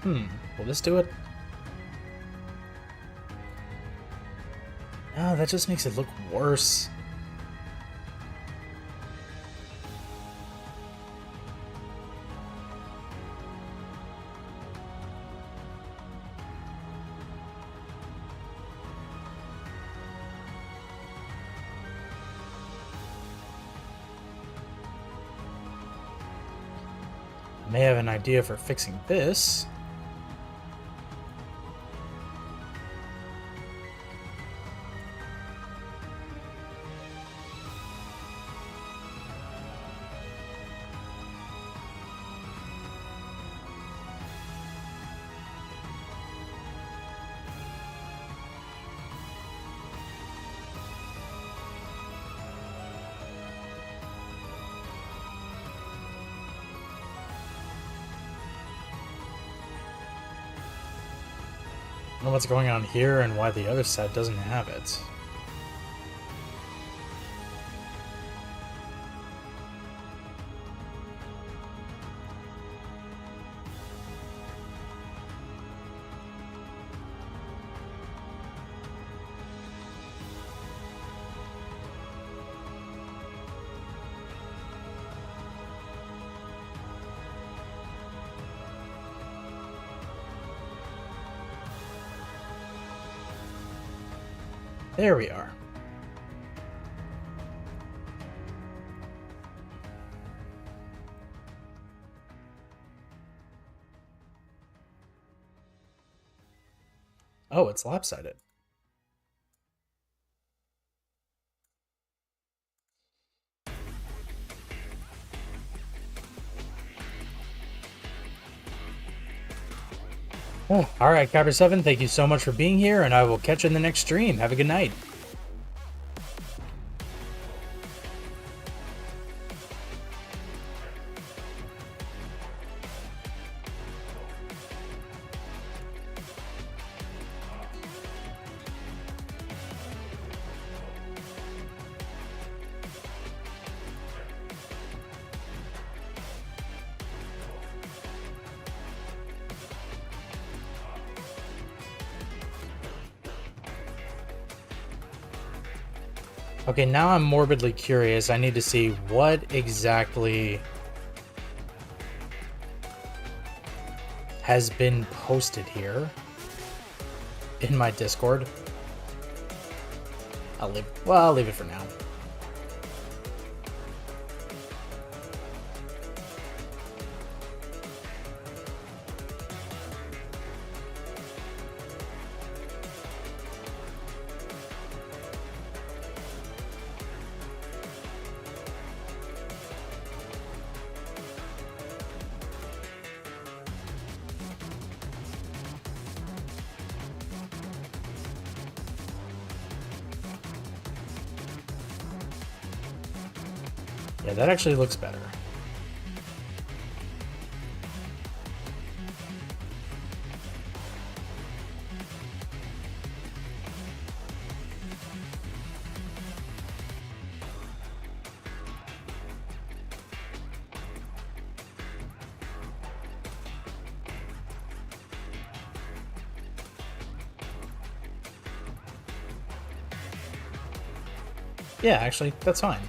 Will this do it? No, that just makes it look worse. I may have an idea for fixing this. I don't know what's going on here and why the other side doesn't have it. There we are. Oh, it's lopsided. Oh, all right, Kyber7, thank you so much for being here, and I will catch you in the next stream. Have a good night. Okay, now I'm morbidly curious. I need to see what exactly has been posted here in my Discord. I'll leave it for now. Yeah, that actually looks better. Yeah, actually, that's fine.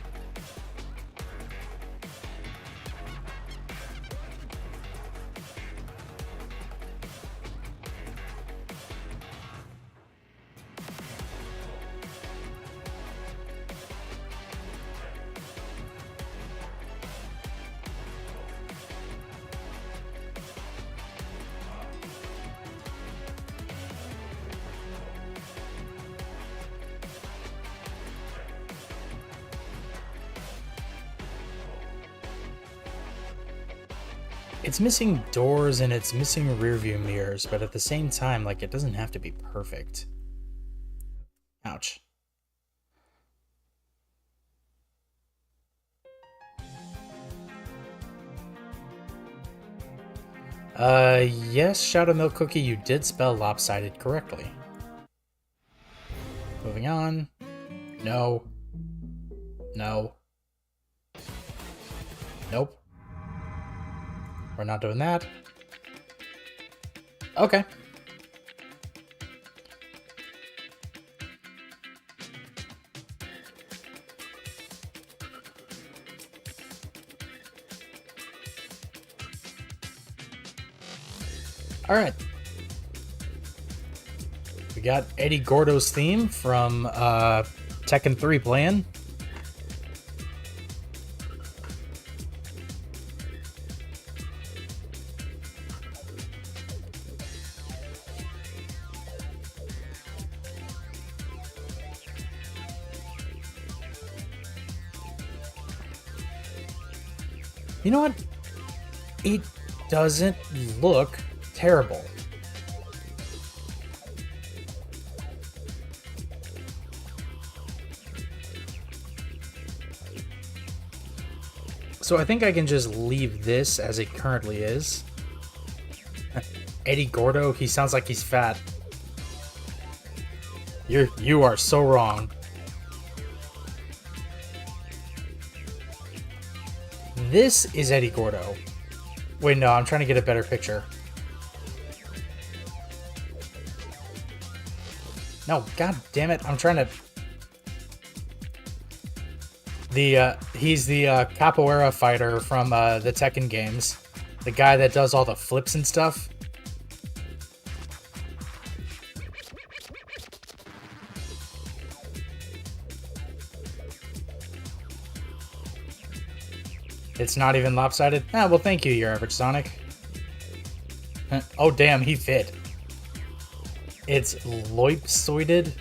It's missing doors and it's missing rear view mirrors, but at the same time, like, it doesn't have to be perfect. Ouch. Yes, Shadow Milk Cookie, you did spell lopsided correctly. Moving on. No. No. Nope. We're not doing that. Okay. All right. We got Eddie Gordo's theme from Tekken 3 playing. You know what? It doesn't look terrible. So I think I can just leave this as it currently is. Eddie Gordo, he sounds like he's fat. You are so wrong. This is Eddie Gordo. Wait, no, I'm trying to get a better picture. No, god damn it, I'm trying to... he's the capoeira fighter from the Tekken games. The guy that does all the flips and stuff. It's not even lopsided? Ah, well, thank you, your average Sonic. Oh, damn, he fit. It's loipsoided.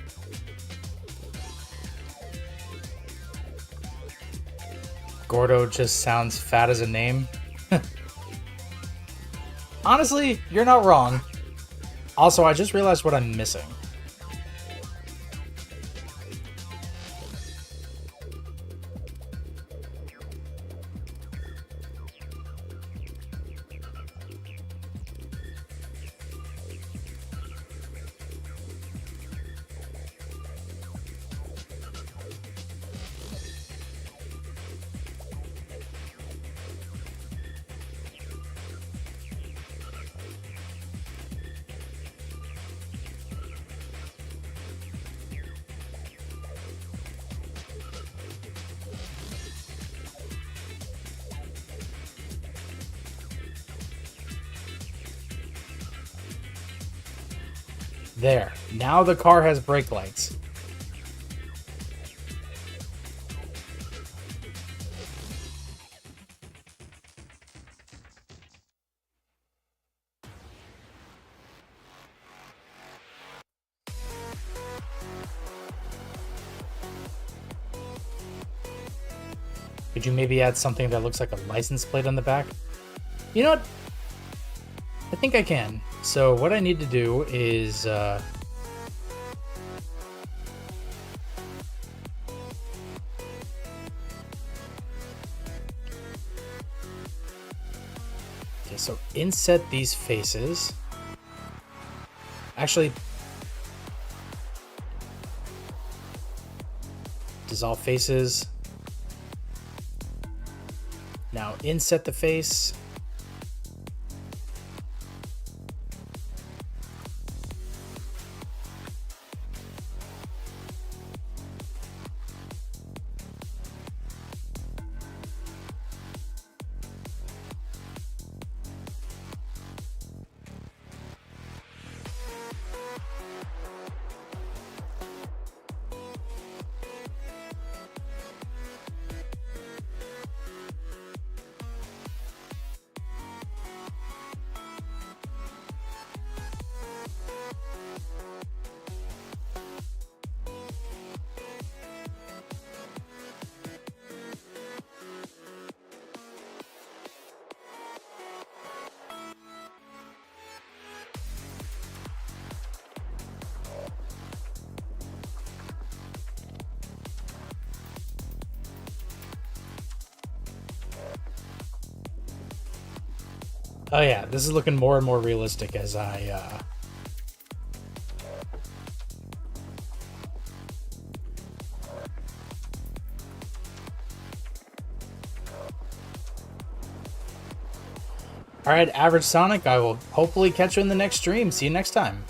Gordo just sounds fat as a name. Honestly, you're not wrong. Also, I just realized what I'm missing. There. Now the car has brake lights. Could you maybe add something that looks like a license plate on the back? You know what? I think I can. So what I need to do is... Okay, so inset these faces. Actually... Dissolve faces. Now inset the face. Oh yeah, this is looking more and more realistic as I Alright, Average Sonic, I will hopefully catch you in the next stream. See you next time.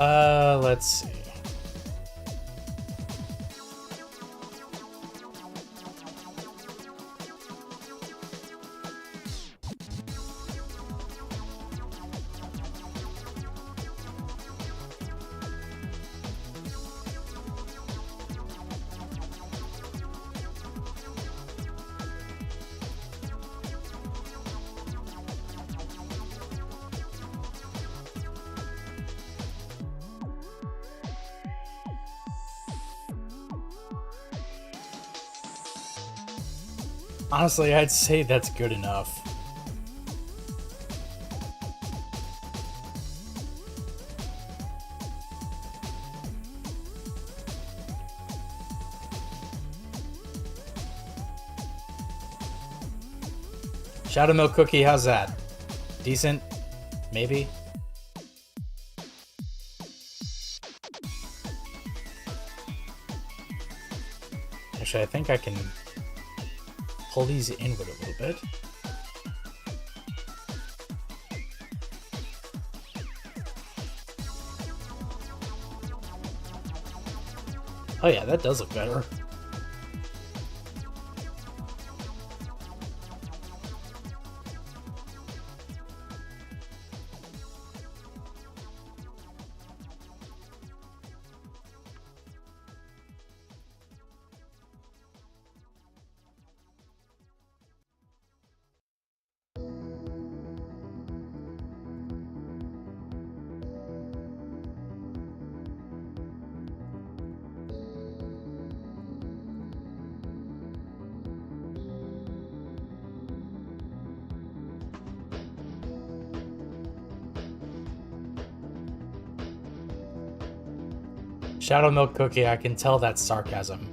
Let's see. Honestly, I'd say that's good enough. Shadow Milk Cookie, how's that? Decent? Maybe? Actually, I think I can pull these inward a little bit. Oh yeah, that does look better. Shadow Milk Cookie, I can tell that's sarcasm.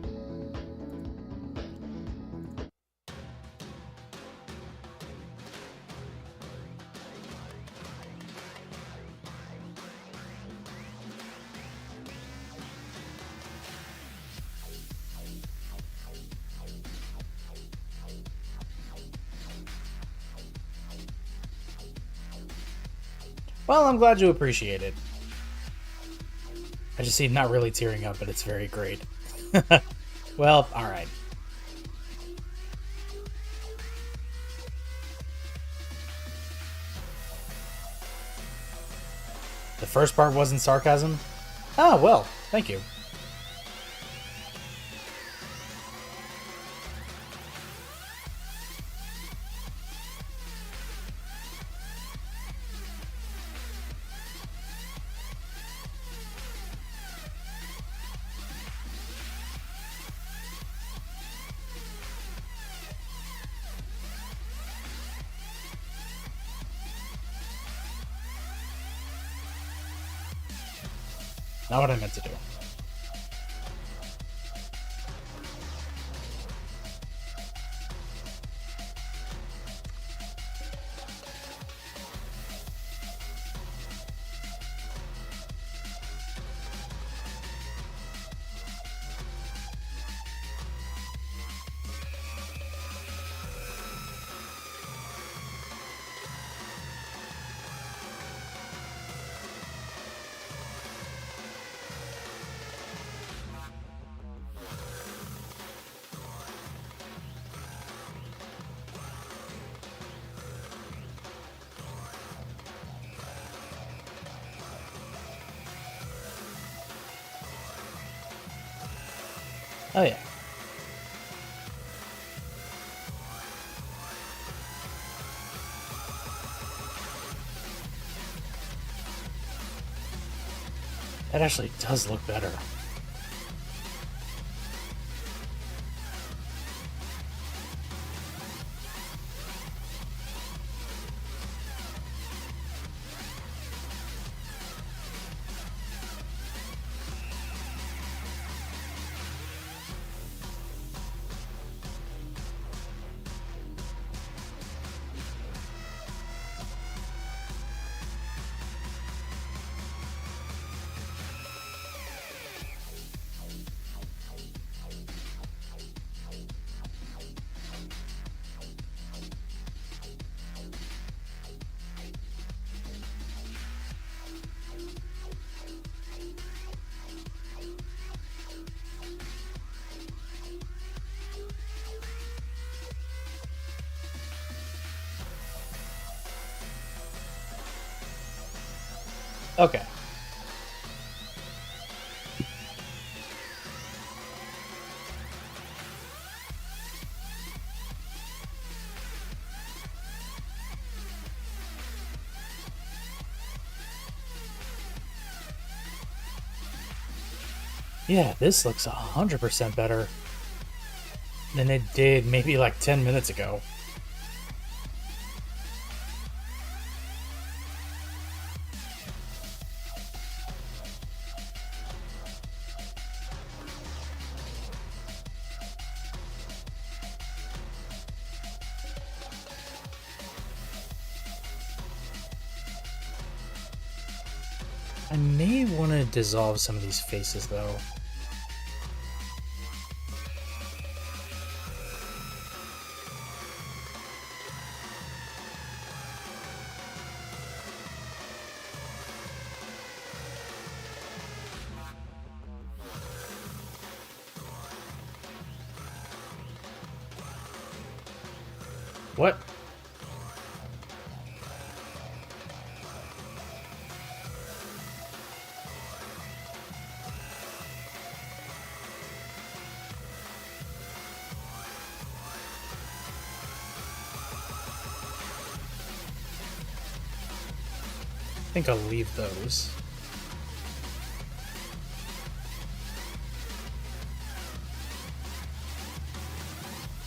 Well, I'm glad you appreciate it. I just see not really tearing up, but it's very great. Well, alright. The first part wasn't sarcasm? Ah, well, thank you. Not what I meant to do. Oh yeah. That actually does look better. Okay. Yeah, this looks 100% better than it did maybe like 10 minutes ago. I may want to dissolve some of these faces though. What? I think I'll leave those.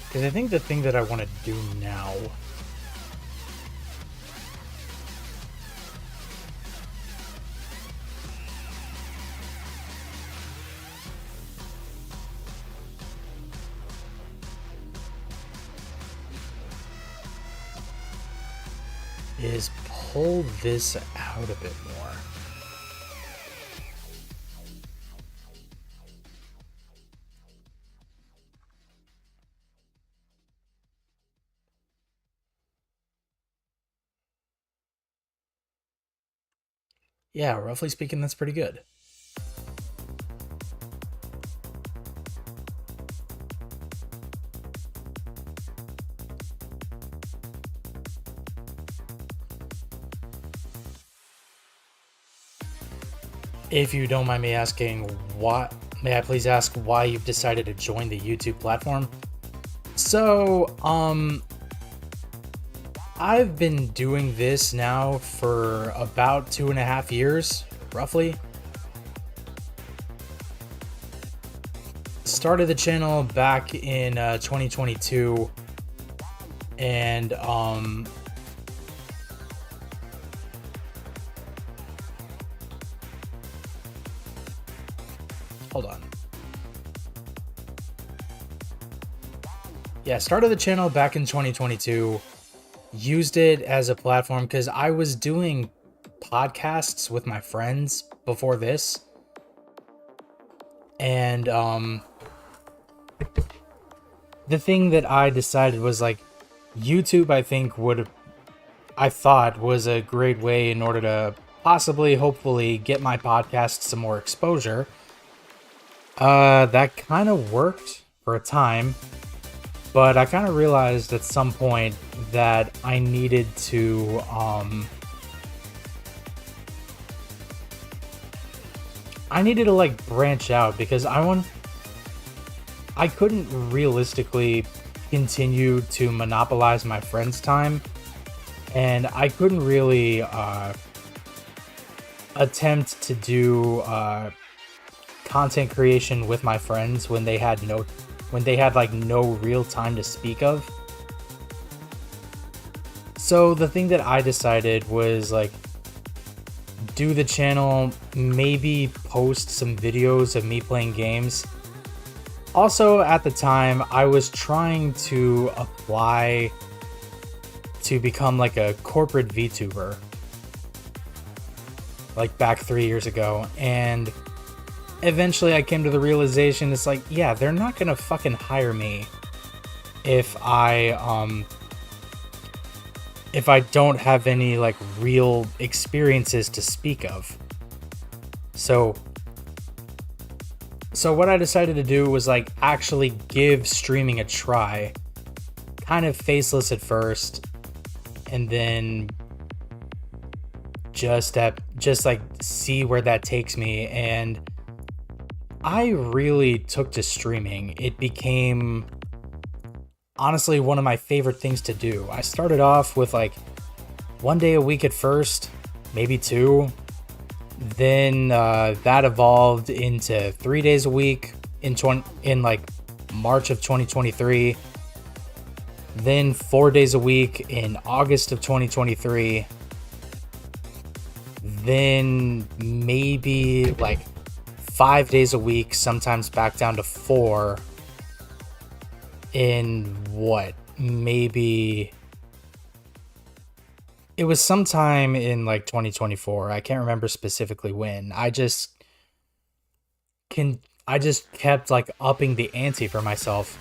Because I think the thing that I want to do now is pull this out a bit more. Yeah, roughly speaking, that's pretty good. If you don't mind me asking, may I please ask why you've decided to join the YouTube platform? So, I've been doing this now for about 2.5 years, roughly. Started the channel back in 2022, and hold on. Yeah, started the channel back in 2022. Used it as a platform because I was doing podcasts with my friends before this. And the thing that I decided was like YouTube, I thought was a great way in order to possibly, hopefully get my podcast some more exposure. That kind of worked for a time, but I kind of realized at some point that I needed to like branch out because I couldn't realistically continue to monopolize my friends' time, and I couldn't really attempt to do content creation with my friends when they had like no real time to speak of. So the thing that I decided was like do the channel, maybe post some videos of me playing games. Also at the time I was trying to apply to become like a corporate VTuber like back 3 years ago, and eventually I came to the realization it's like, yeah, they're not gonna fucking hire me if I don't have any like real experiences to speak of. So what I decided to do was like actually give streaming a try, kind of faceless at first, and then just like see where that takes me. And I really took to streaming. It became honestly one of my favorite things to do. I started off with like 1 day a week at first, maybe two. Then that evolved into 3 days a week in like March of 2023. Then 4 days a week in August of 2023. Then maybe like 5 days a week, sometimes back down to four in what? Maybe it was sometime in like 2024. I can't remember specifically when. I just kept like upping the ante for myself.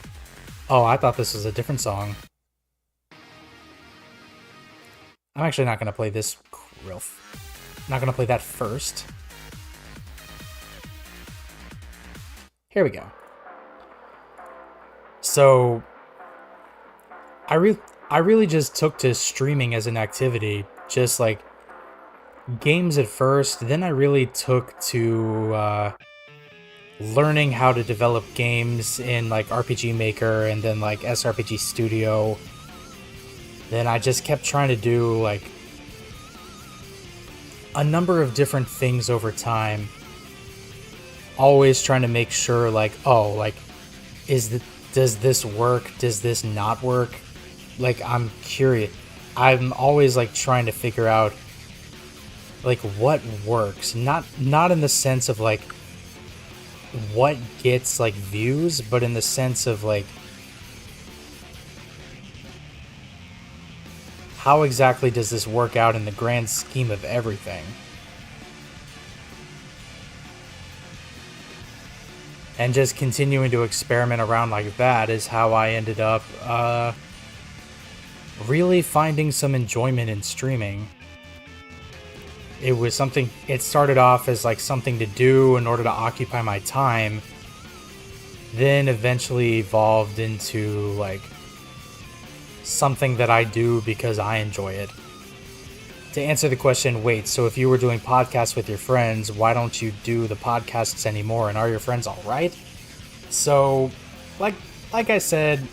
Oh, I thought this was a different song. I'm actually not gonna play this not gonna play that first. Here we go. So I really just took to streaming as an activity, just like games at first. Then I really took to learning how to develop games in like RPG Maker and then like SRPG Studio. Then I just kept trying to do like a number of different things over time. Always trying to make sure like, oh, like does this work? Does this not work? Like, I'm curious. I'm always like trying to figure out like what works. Not in the sense of like what gets like views, but in the sense of like how exactly does this work out in the grand scheme of everything? And just continuing to experiment around like that is how I ended up really finding some enjoyment in streaming. It started off as like something to do in order to occupy my time, then eventually evolved into like something that I do because I enjoy it. To answer the question, wait, so if you were doing podcasts with your friends, why don't you do the podcasts anymore? And are your friends all right? So, like I said,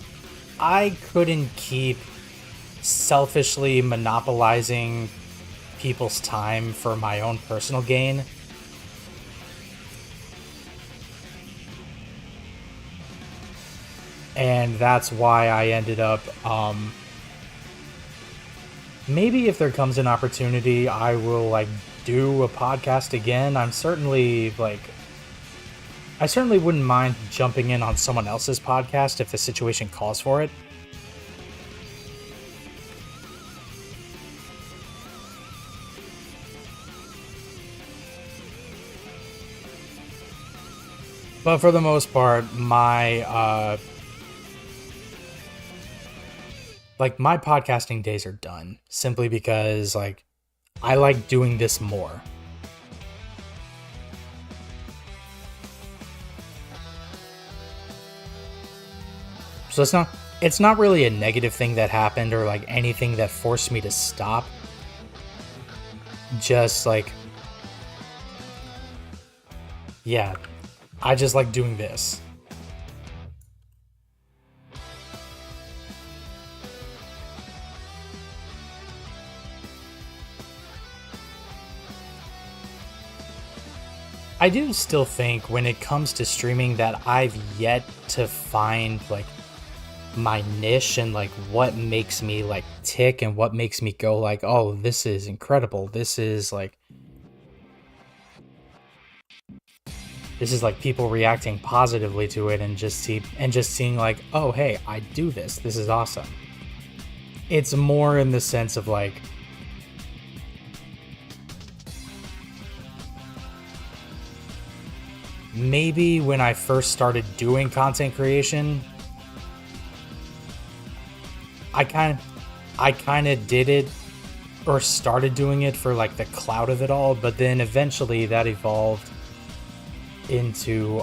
I couldn't keep selfishly monopolizing people's time for my own personal gain. And that's why I ended up, maybe if there comes an opportunity, I will like do a podcast again. I certainly wouldn't mind jumping in on someone else's podcast if the situation calls for it. But for the most part, my my podcasting days are done simply because like I like doing this more. So it's not really a negative thing that happened or like anything that forced me to stop. Just like, yeah, I just like doing this. I do still think when it comes to streaming that I've yet to find like my niche and like what makes me like tick and what makes me go like, oh, this is incredible. This is like people reacting positively to it and just seeing like, oh, hey, I do this. This is awesome. It's more in the sense of like maybe when I first started doing content creation, I kind of did it or started doing it for like the clout of it all, but then eventually that evolved into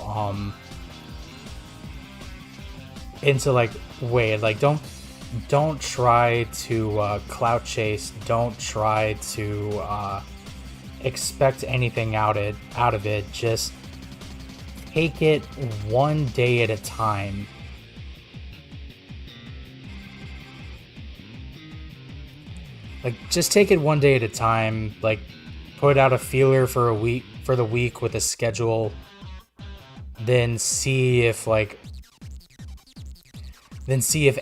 like, wait, like don't try to clout chase, don't try to expect anything out of it. Just take it one day at a time. Like, just take it one day at a time. Like, put out a feeler for the week with a schedule. Then see if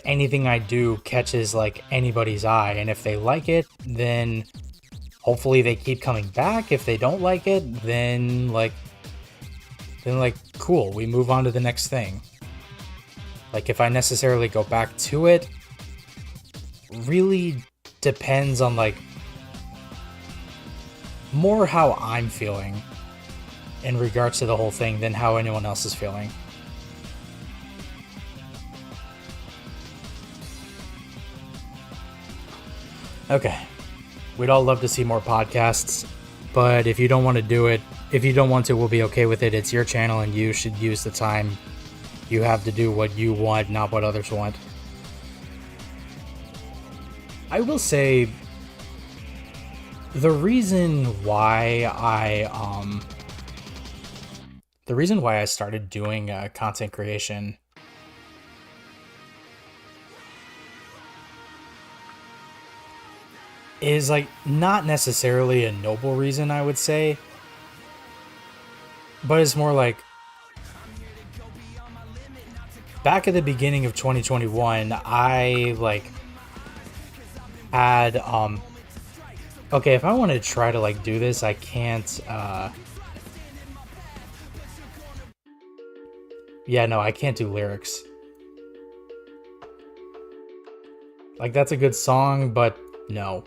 anything I do catches like anybody's eye, and if they like it, then hopefully they keep coming back. If they don't like it, then cool, we move on to the next thing. Like, if I necessarily go back to it, really depends on like more how I'm feeling in regards to the whole thing than how anyone else is feeling. Okay, we'd all love to see more podcasts, but if you don't want to do it, if you don't want to, we'll be okay with it. It's your channel and you should use the time you have to do what you want, not what others want. I will say the reason why I started doing content creation is like not necessarily a noble reason, I would say, but it's more like back at the beginning of 2021, I like had okay, if I want to try to like do this, I can't yeah, no, I can't do lyrics. Like, that's a good song, but no.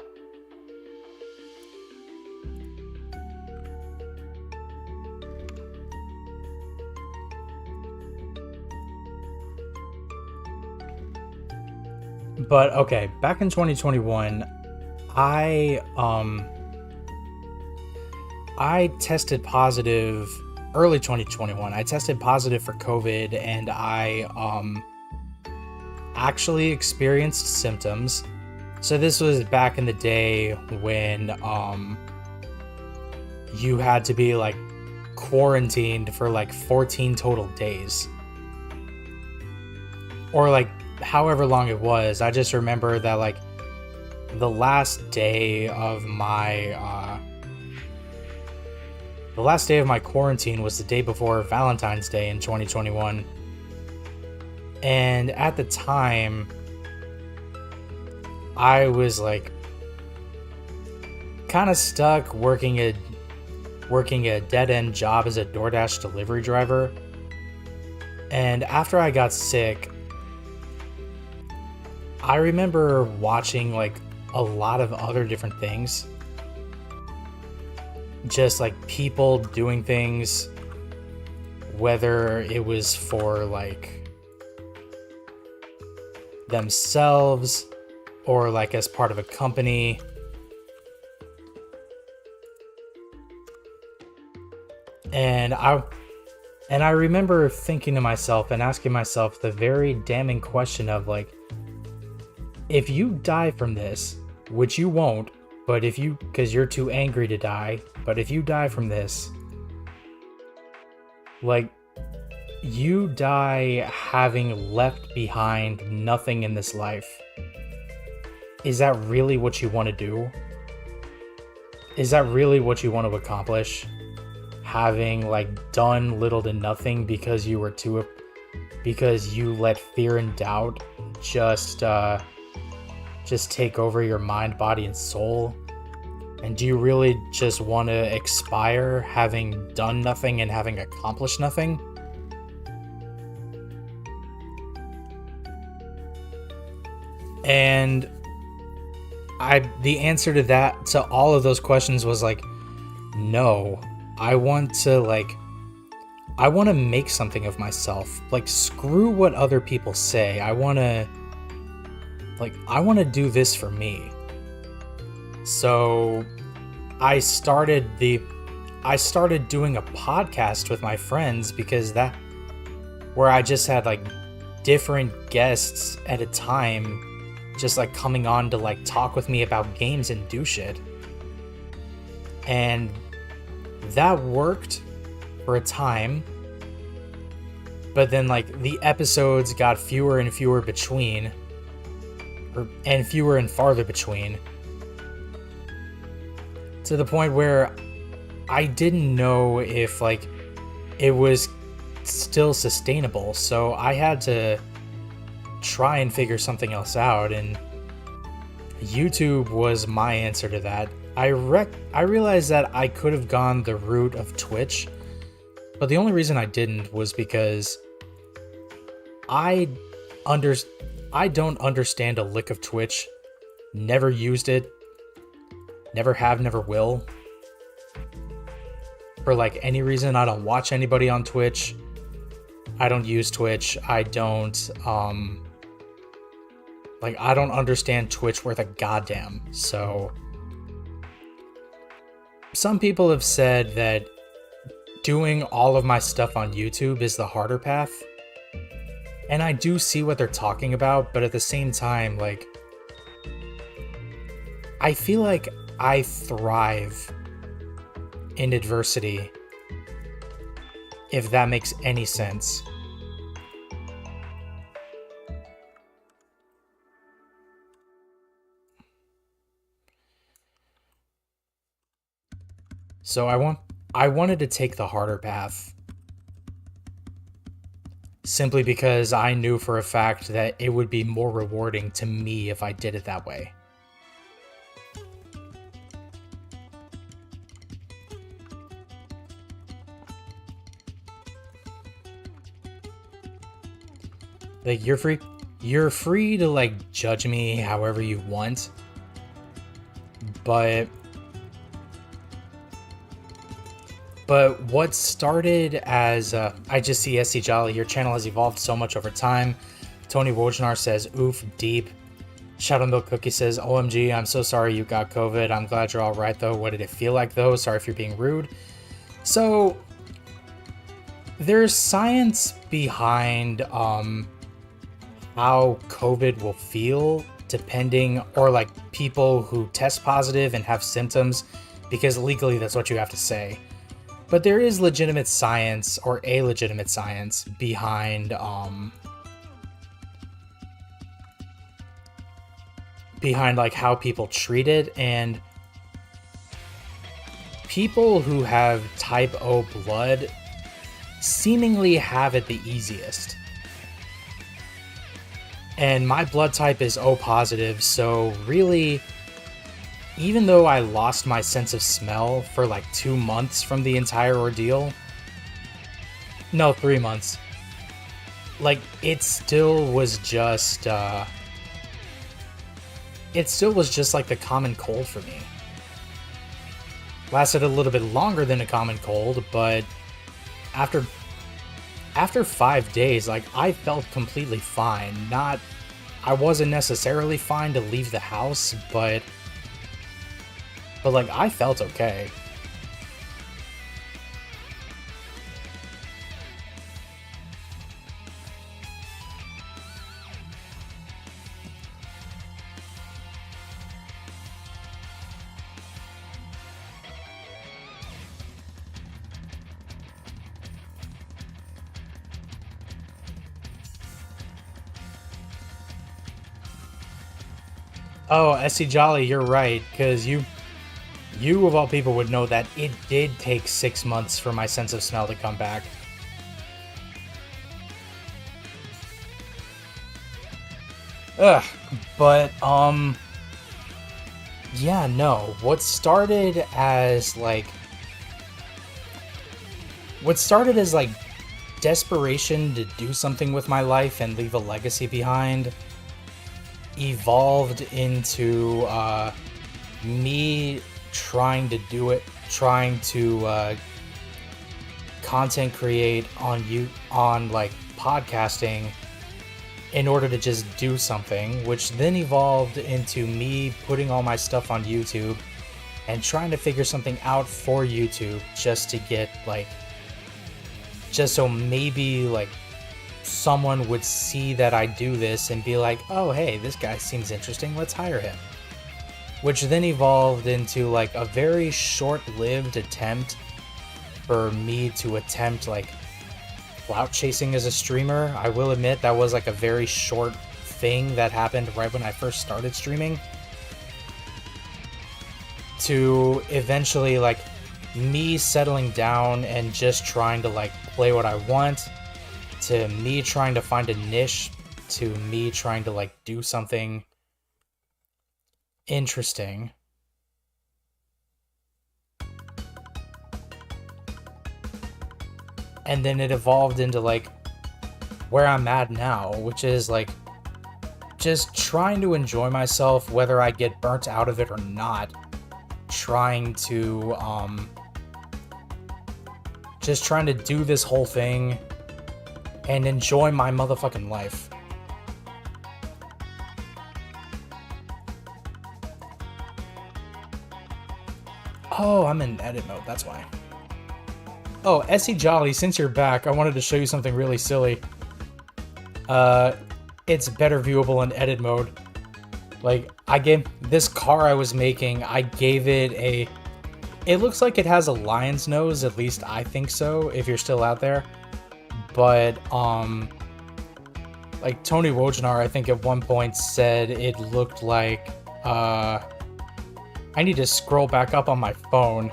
But okay, back in 2021, I tested positive early 2021. I tested positive for COVID, and I actually experienced symptoms. So this was back in the day when you had to be like quarantined for like 14 total days. Or like however long it was. I just remember that like the last day of my quarantine was the day before Valentine's Day in 2021. And at the time, I was like kind of stuck working a dead-end job as a DoorDash delivery driver. And after I got sick, I remember watching like a lot of other different things. Just like people doing things, whether it was for like themselves or like as part of a company. And I remember thinking to myself and asking myself the very damning question of like, if you die from this, which you won't, but if you, because you're too angry to die, but if you die from this, like, you die having left behind nothing in this life. Is that really what you want to do? Is that really what you want to accomplish? Having like done little to nothing because you let fear and doubt just take over your mind, body, and soul? And do you really just want to expire having done nothing and having accomplished nothing? And the answer to all of those questions was like, no. I want to make something of myself. Like, screw what other people say. I want to do this for me. So I started doing a podcast with my friends, because where I just had like different guests at a time, just like coming on to like talk with me about games and do shit. And that worked for a time, but then like the episodes got fewer and fewer between, and fewer and farther between, to the point where I didn't know if like it was still sustainable. So I had to try and figure something else out, and YouTube was my answer to that. I realized that I could have gone the route of Twitch, but the only reason I didn't was because I don't understand a lick of Twitch. Never used it. Never have, never will. For like any reason, I don't watch anybody on Twitch. I don't use Twitch. I don't understand Twitch worth a goddamn. So some people have said that doing all of my stuff on YouTube is the harder path. And I do see what they're talking about, but at the same time, like, I feel like I thrive in adversity, if that makes any sense. So I wanted to take the harder path, simply because I knew for a fact that it would be more rewarding to me if I did it that way. Like, you're free to like judge me however you want, but what started as I just see SC Jolly, your channel has evolved so much over time. Tony Wojnar says, oof, deep. Shadow Milk Cookie says, OMG, I'm so sorry you got COVID. I'm glad you're all right though. What did it feel like though? Sorry if you're being rude. So there's science behind how COVID will feel depending, or like people who test positive and have symptoms, because legally that's what you have to say. But there is legitimate science, or a legitimate science, behind like how people treat it, and people who have type O blood seemingly have it the easiest. And my blood type is O positive, so really, even though I lost my sense of smell for like 2 months from the entire ordeal, no, 3 months, like it still was just like the common cold for me. Lasted a little bit longer than a common cold, but after 5 days, like, I felt completely fine. I wasn't necessarily fine to leave the house, but like, I felt okay. Oh, SC Jolly, you're right, because you of all people would know that it did take 6 months for my sense of smell to come back. Ugh, but, yeah, no, what started as, like, desperation to do something with my life and leave a legacy behind evolved into me trying to do it, trying to content create on like podcasting in order to just do something, which then evolved into me putting all my stuff on YouTube and trying to figure something out for YouTube just to get like, just so maybe like someone would see that I do this and be like, oh hey, this guy seems interesting, let's hire him. which then evolved into like a very short-lived attempt for me to attempt like clout chasing as a streamer. I will admit that was like a very short thing that happened right when I first started streaming, to eventually like me settling down and just trying to like play what I want, to me trying to find a niche, to me trying to like do something interesting. And then it evolved into like where I'm at now, which is like just trying to enjoy myself, whether I get burnt out of it or not. Trying to just trying to do this whole thing and enjoy my motherfucking life. Oh, I'm in edit mode, that's why. Oh, Essie Jolly, since you're back, I wanted to show you something really silly. It's better viewable in edit mode. Like, I gave this car I was making, I gave it a... It looks like it has a lion's nose, at least I think so, if you're still out there. But, like, Tony Wojnar, I think at one point said it looked like, I need to scroll back up on my phone.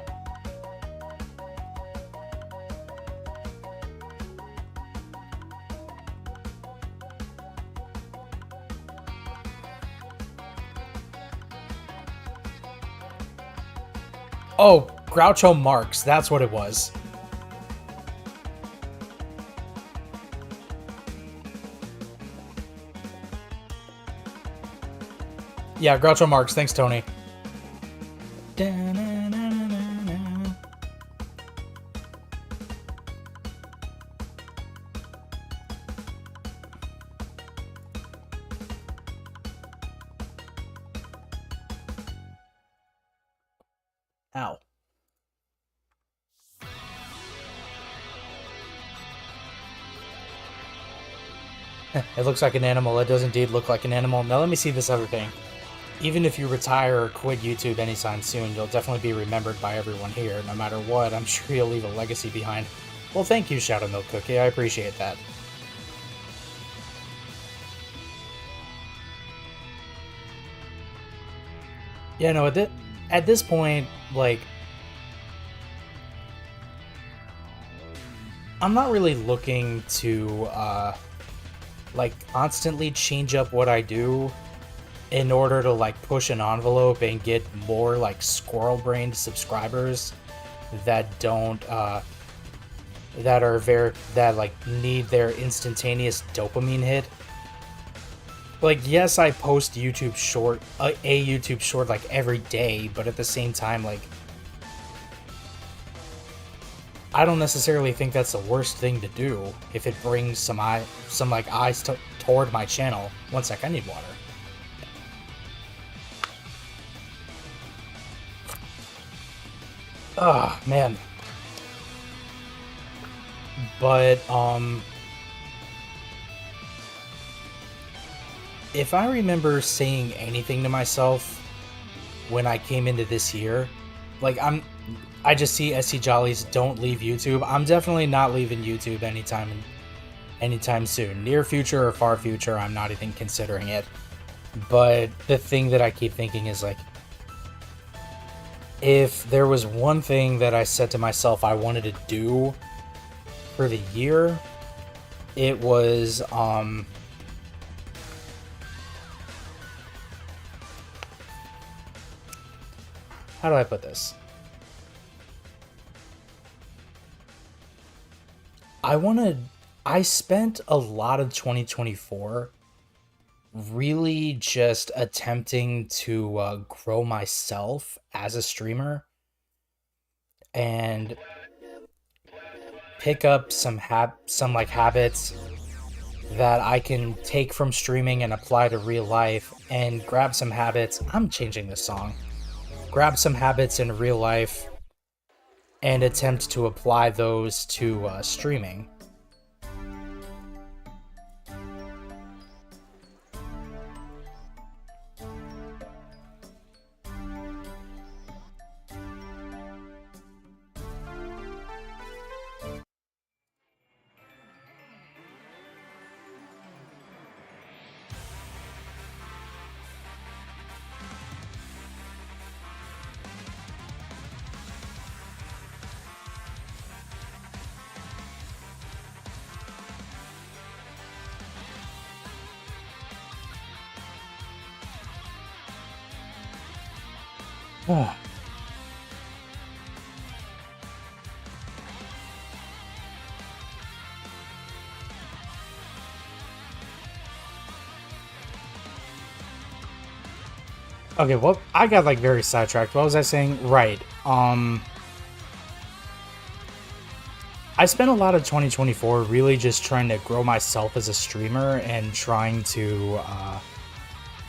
Oh, Groucho Marx, that's what it was. Yeah, Groucho Marx, thanks, Tony. Ow. It looks like an animal. It does indeed look like an animal. Now let me see this other thing. Even if you retire or quit YouTube anytime soon, you'll definitely be remembered by everyone here. No matter what, I'm sure you'll leave a legacy behind. Well, thank you, Shadow Milk Cookie. I appreciate that. Yeah, no, at this point, like, I'm not really looking to, like, constantly change up what I do in order to, like, push an envelope and get more, like, squirrel-brained subscribers that don't, that, like, need their instantaneous dopamine hit. Like, yes, I post YouTube short, a YouTube short, like, every day, but at the same time, like, I don't necessarily think that's the worst thing to do if it brings some eyes toward my channel. One sec, I need water. Ah, man. But, if I remember saying anything to myself when I came into this year, like, I just see SC Jollies don't leave YouTube. I'm definitely not leaving YouTube anytime soon. Near future or far future, I'm not even considering it. But the thing that I keep thinking is, like, if there was one thing that I said to myself I wanted to do for the year, it was, how do I put this? I spent a lot of 2024 really just attempting to grow myself as a streamer and pick up some like habits that I can take from streaming and apply to real life, and grab some habits. I'm changing this song. Grab some habits in real life and attempt to apply those to streaming. Oh, okay, well, I got like very sidetracked. What was I saying? Right. I spent a lot of 2024 really just trying to grow myself as a streamer and trying to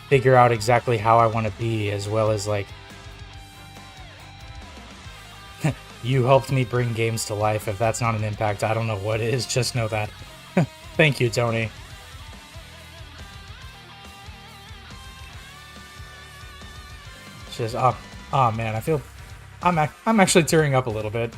figure out exactly how I want to be, as well as like you helped me bring games to life. If that's not an impact, I don't know what is. Just know that. Thank you, Tony. It's just oh man, I feel I'm actually tearing up a little bit.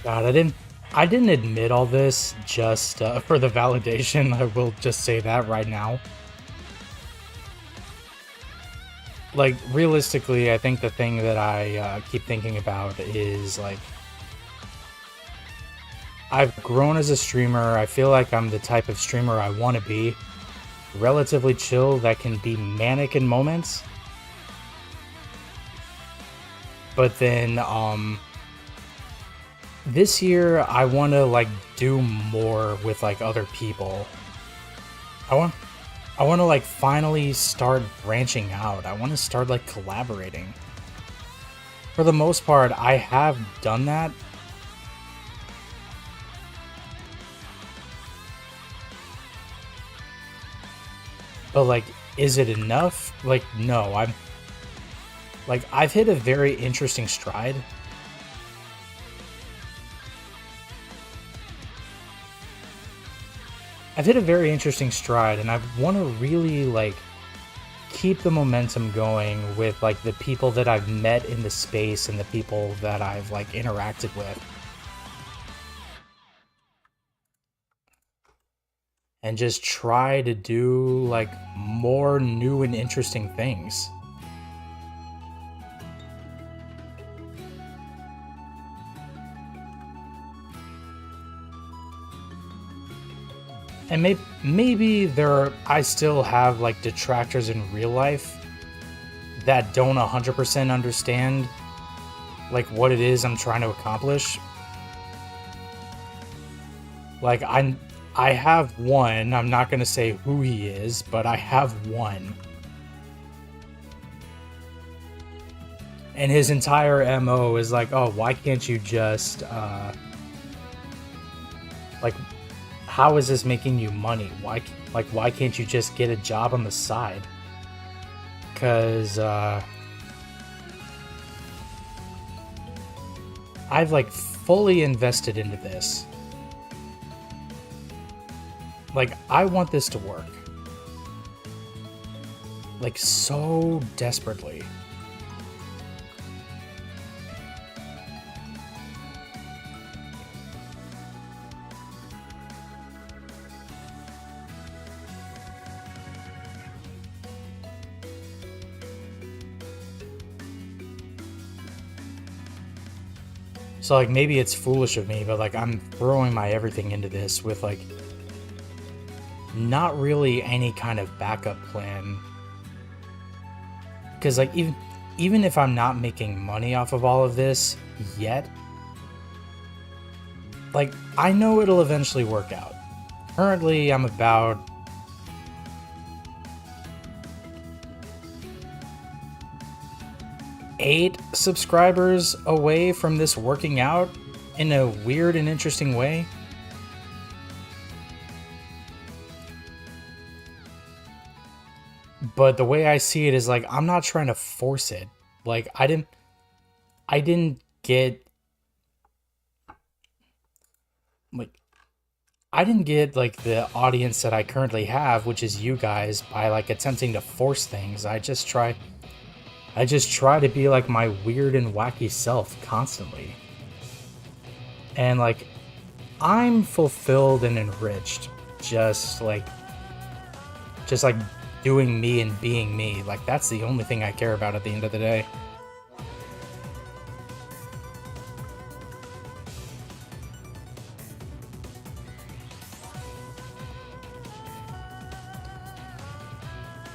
God, I didn't admit all this just for the validation. I will just say that right now. Like realistically, I think the thing that I keep thinking about is like I've grown as a streamer. I feel like I'm the type of streamer I want to be. Relatively chill that can be manic in moments. But then this year I want to like do more with like other people. I want I want to like finally start branching out. I want to start like collaborating. For the most part, I have done that. But like, is it enough? Like, no. I've hit a very interesting stride. I've hit a very interesting stride, and I want to really like keep the momentum going with like the people that I've met in the space and the people that I've like interacted with, and just try to do like more new and interesting things. And maybe I still have like detractors in real life that don't 100% understand like what it is I'm trying to accomplish. Like I have one, I'm not going to say who he is, but I have one. And his entire MO is like, "Oh, why can't you just like how is this making you money? Why can't you just get a job on the side?" Cuz I've like fully invested into this. Like I want this to work. Like so desperately. So like maybe it's foolish of me, but like I'm throwing my everything into this with like not really any kind of backup plan. Cuz like even if I'm not making money off of all of this yet, like I know it'll eventually work out. Currently I'm about 8 subscribers away from this working out, in a weird and interesting way. But the way I see it is like I'm not trying to force it. Like I didn't get like I didn't get like the audience that I currently have, which is you guys, by like attempting to force things. I just try to be like my weird and wacky self constantly. And like I'm fulfilled and enriched just like just like doing me and being me. Like that's the only thing I care about at the end of the day.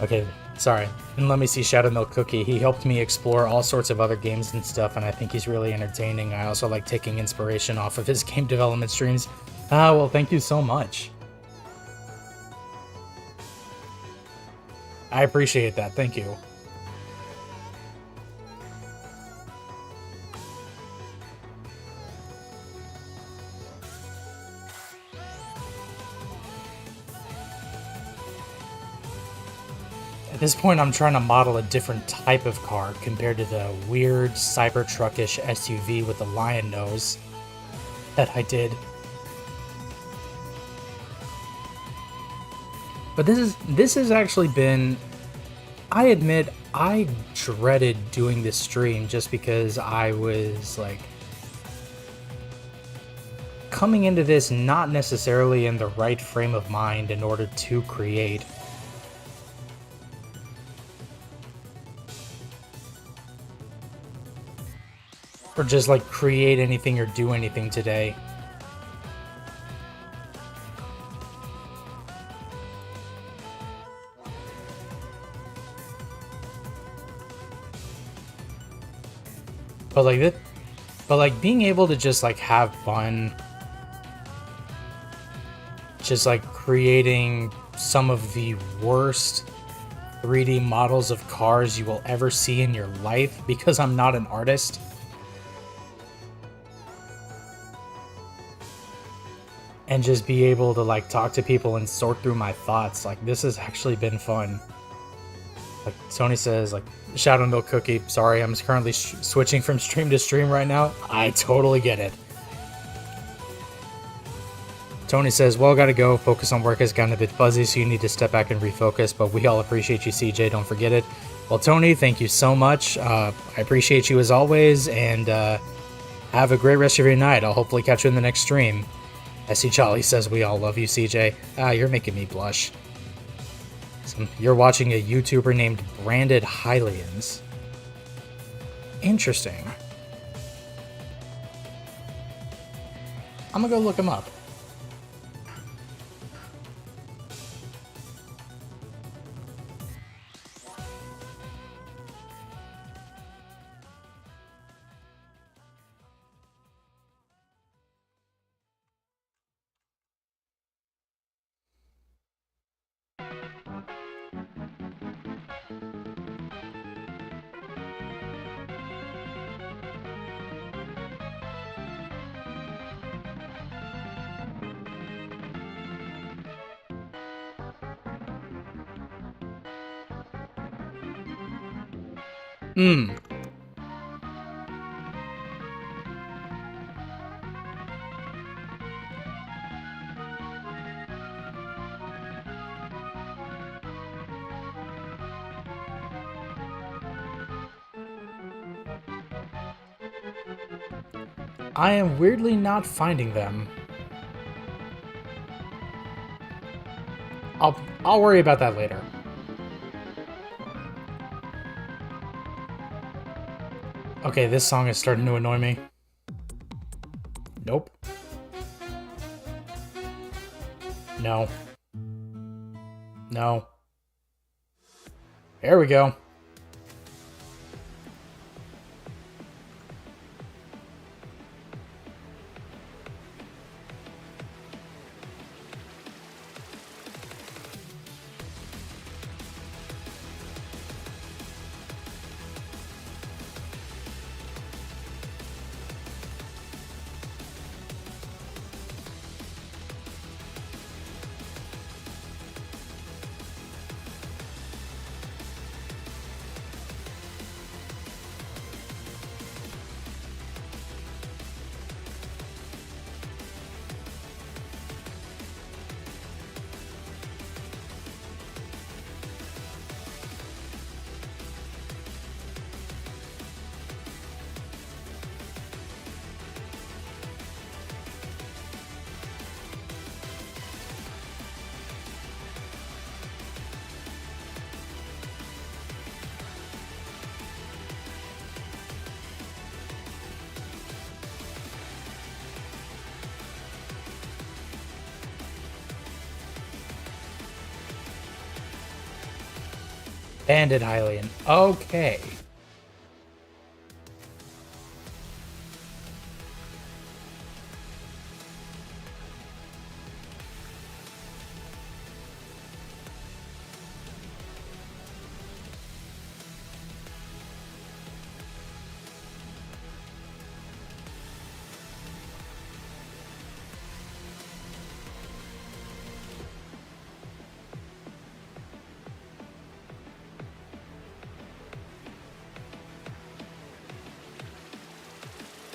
Okay, sorry. And let me see Shadow Milk Cookie. He helped me explore all sorts of other games and stuff, and I think he's really entertaining. I also like taking inspiration off of his game development streams. Ah, well, thank you so much. I appreciate that. Thank you. At this point, I'm trying to model a different type of car compared to the weird Cybertruckish SUV with the lion nose that I did. But this has actually been, I admit, I dreaded doing this stream just because I was like coming into this not necessarily in the right frame of mind in order to create. Or just like create anything or do anything today. But like that, but like being able to just like have fun, just like creating some of the worst 3D models of cars you will ever see in your life because I'm not an artist. And just be able to like talk to people and sort through my thoughts. Like this has actually been fun. Like Tony says, like Shadow Milk Cookie. Sorry, I'm currently switching from stream to stream right now. I totally get it. Tony says, well, gotta go. Focus on work has gotten a bit fuzzy, so you need to step back and refocus. But we all appreciate you, CJ. Don't forget it. Well, Tony, thank you so much. I appreciate you as always, and have a great rest of your night. I'll hopefully catch you in the next stream. I see Charlie says we all love you, CJ. Ah, you're making me blush. You're watching a YouTuber named Branded Hylians. Interesting. I'm gonna go look him up. I am weirdly not finding them. I'll worry about that later. Okay, this song is starting to annoy me. Nope. No. No. There we go. Banded Hylian. Okay.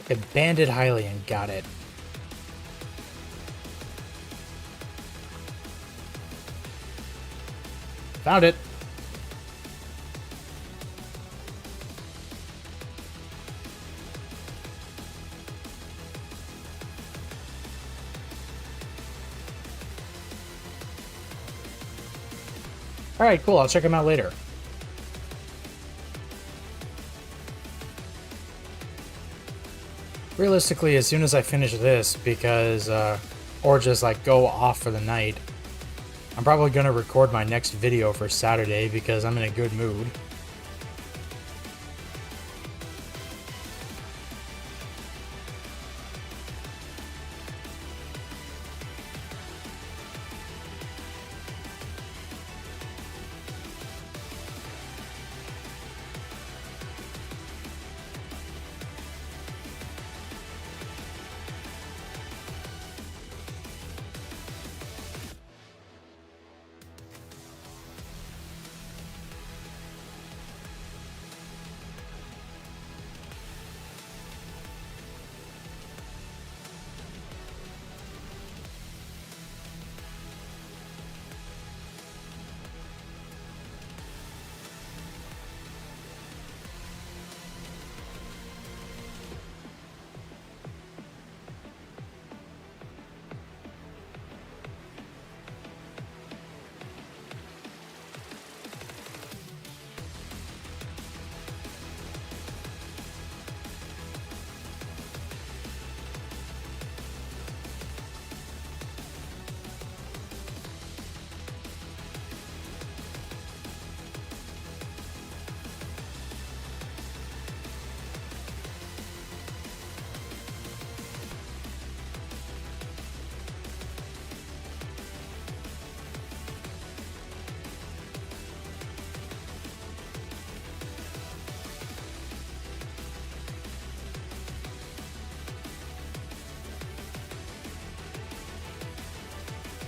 Okay, Banded Hylian. Got it. Found it. Alright, cool. I'll check them out later. Realistically, as soon as I finish this, because, or just like go off for the night, I'm probably going to record my next video for Saturday because I'm in a good mood.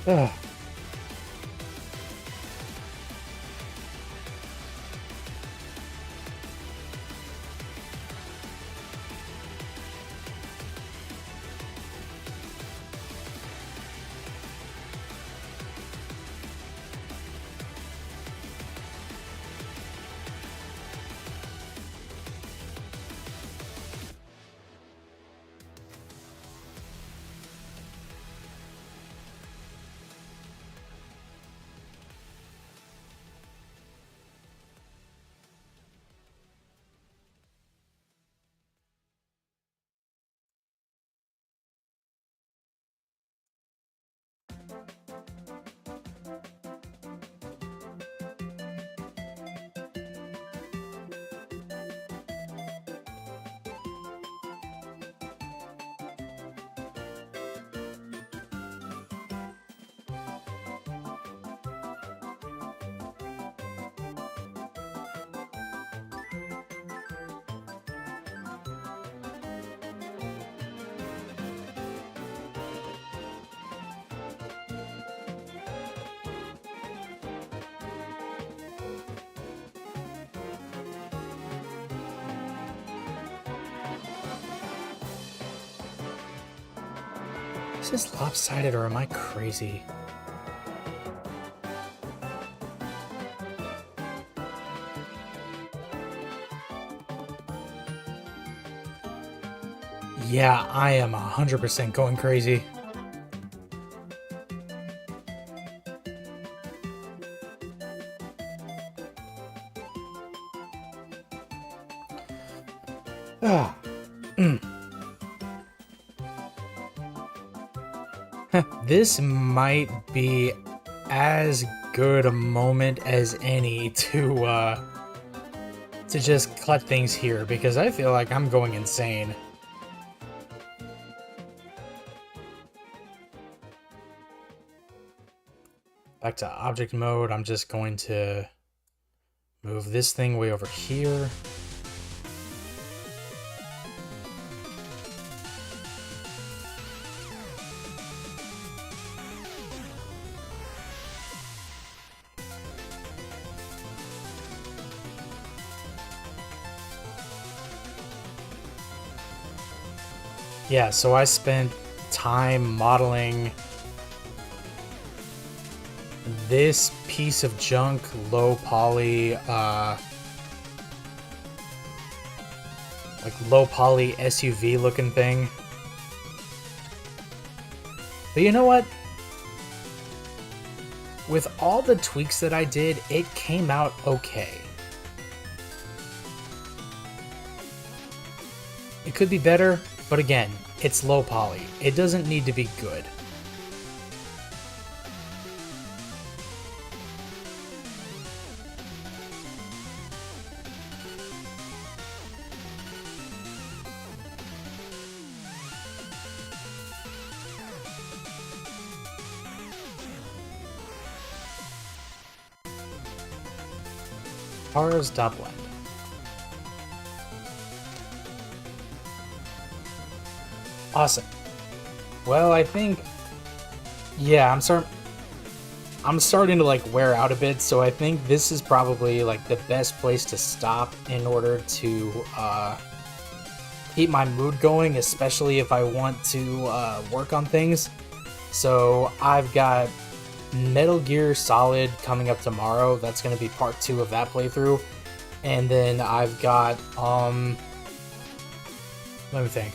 Ugh. Is this lopsided or am I crazy? Yeah, I am 100% going crazy. Ah. This might be as good a moment as any to just cut things here, because I feel like I'm going insane. Back to object mode, I'm just going to move this thing way over here. Yeah, so I spent time modeling this piece of junk, low poly, like low poly SUV looking thing. But you know what? With all the tweaks that I did, it came out okay. It could be better, but again, it's low poly. It doesn't need to be good. Tara's Dublin. Awesome. Well, I think, yeah, I'm starting to like wear out a bit, so I think this is probably like the best place to stop in order to keep my mood going, especially if I want to work on things. So I've got Metal Gear Solid coming up tomorrow. That's going to be part 2 of that playthrough. And then I've got, let me think.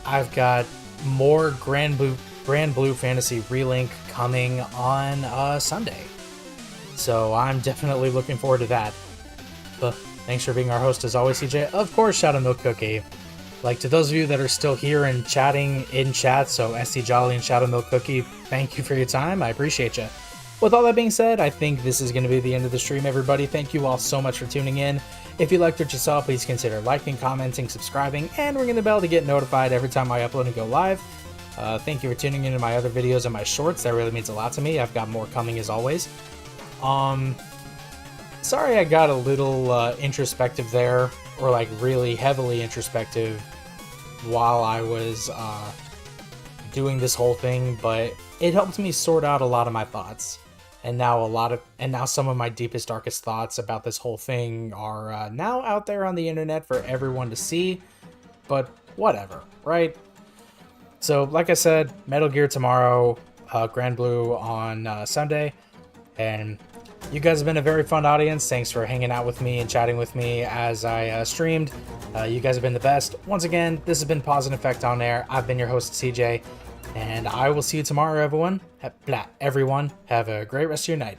I've got more Grand Blue Fantasy Relink coming on Sunday. So I'm definitely looking forward to that. But thanks for being our host as always, CJ. Of course, Shadow Milk Cookie. Like, to those of you that are still here and chatting in chat, so SC Jolly and Shadow Milk Cookie, thank you for your time. I appreciate you. With all that being said, I think this is going to be the end of the stream, everybody. Thank you all so much for tuning in. If you liked what you saw, please consider liking, commenting, subscribing, and ringing the bell to get notified every time I upload and go live. Thank you for tuning into my other videos and my shorts. That really means a lot to me. I've got more coming as always. Sorry I got a little introspective there, or like really heavily introspective while I was doing this whole thing, but it helped me sort out a lot of my thoughts. And now some of my deepest, darkest thoughts about this whole thing are now out there on the internet for everyone to see. But whatever, right? So, like I said, Metal Gear tomorrow, Grand Blue on Sunday, and you guys have been a very fun audience. Thanks for hanging out with me and chatting with me as I streamed. You guys have been the best. Once again, this has been Pause and Effect on Air. I've been your host, CJ. And I will see you tomorrow, everyone. Have a great rest of your night.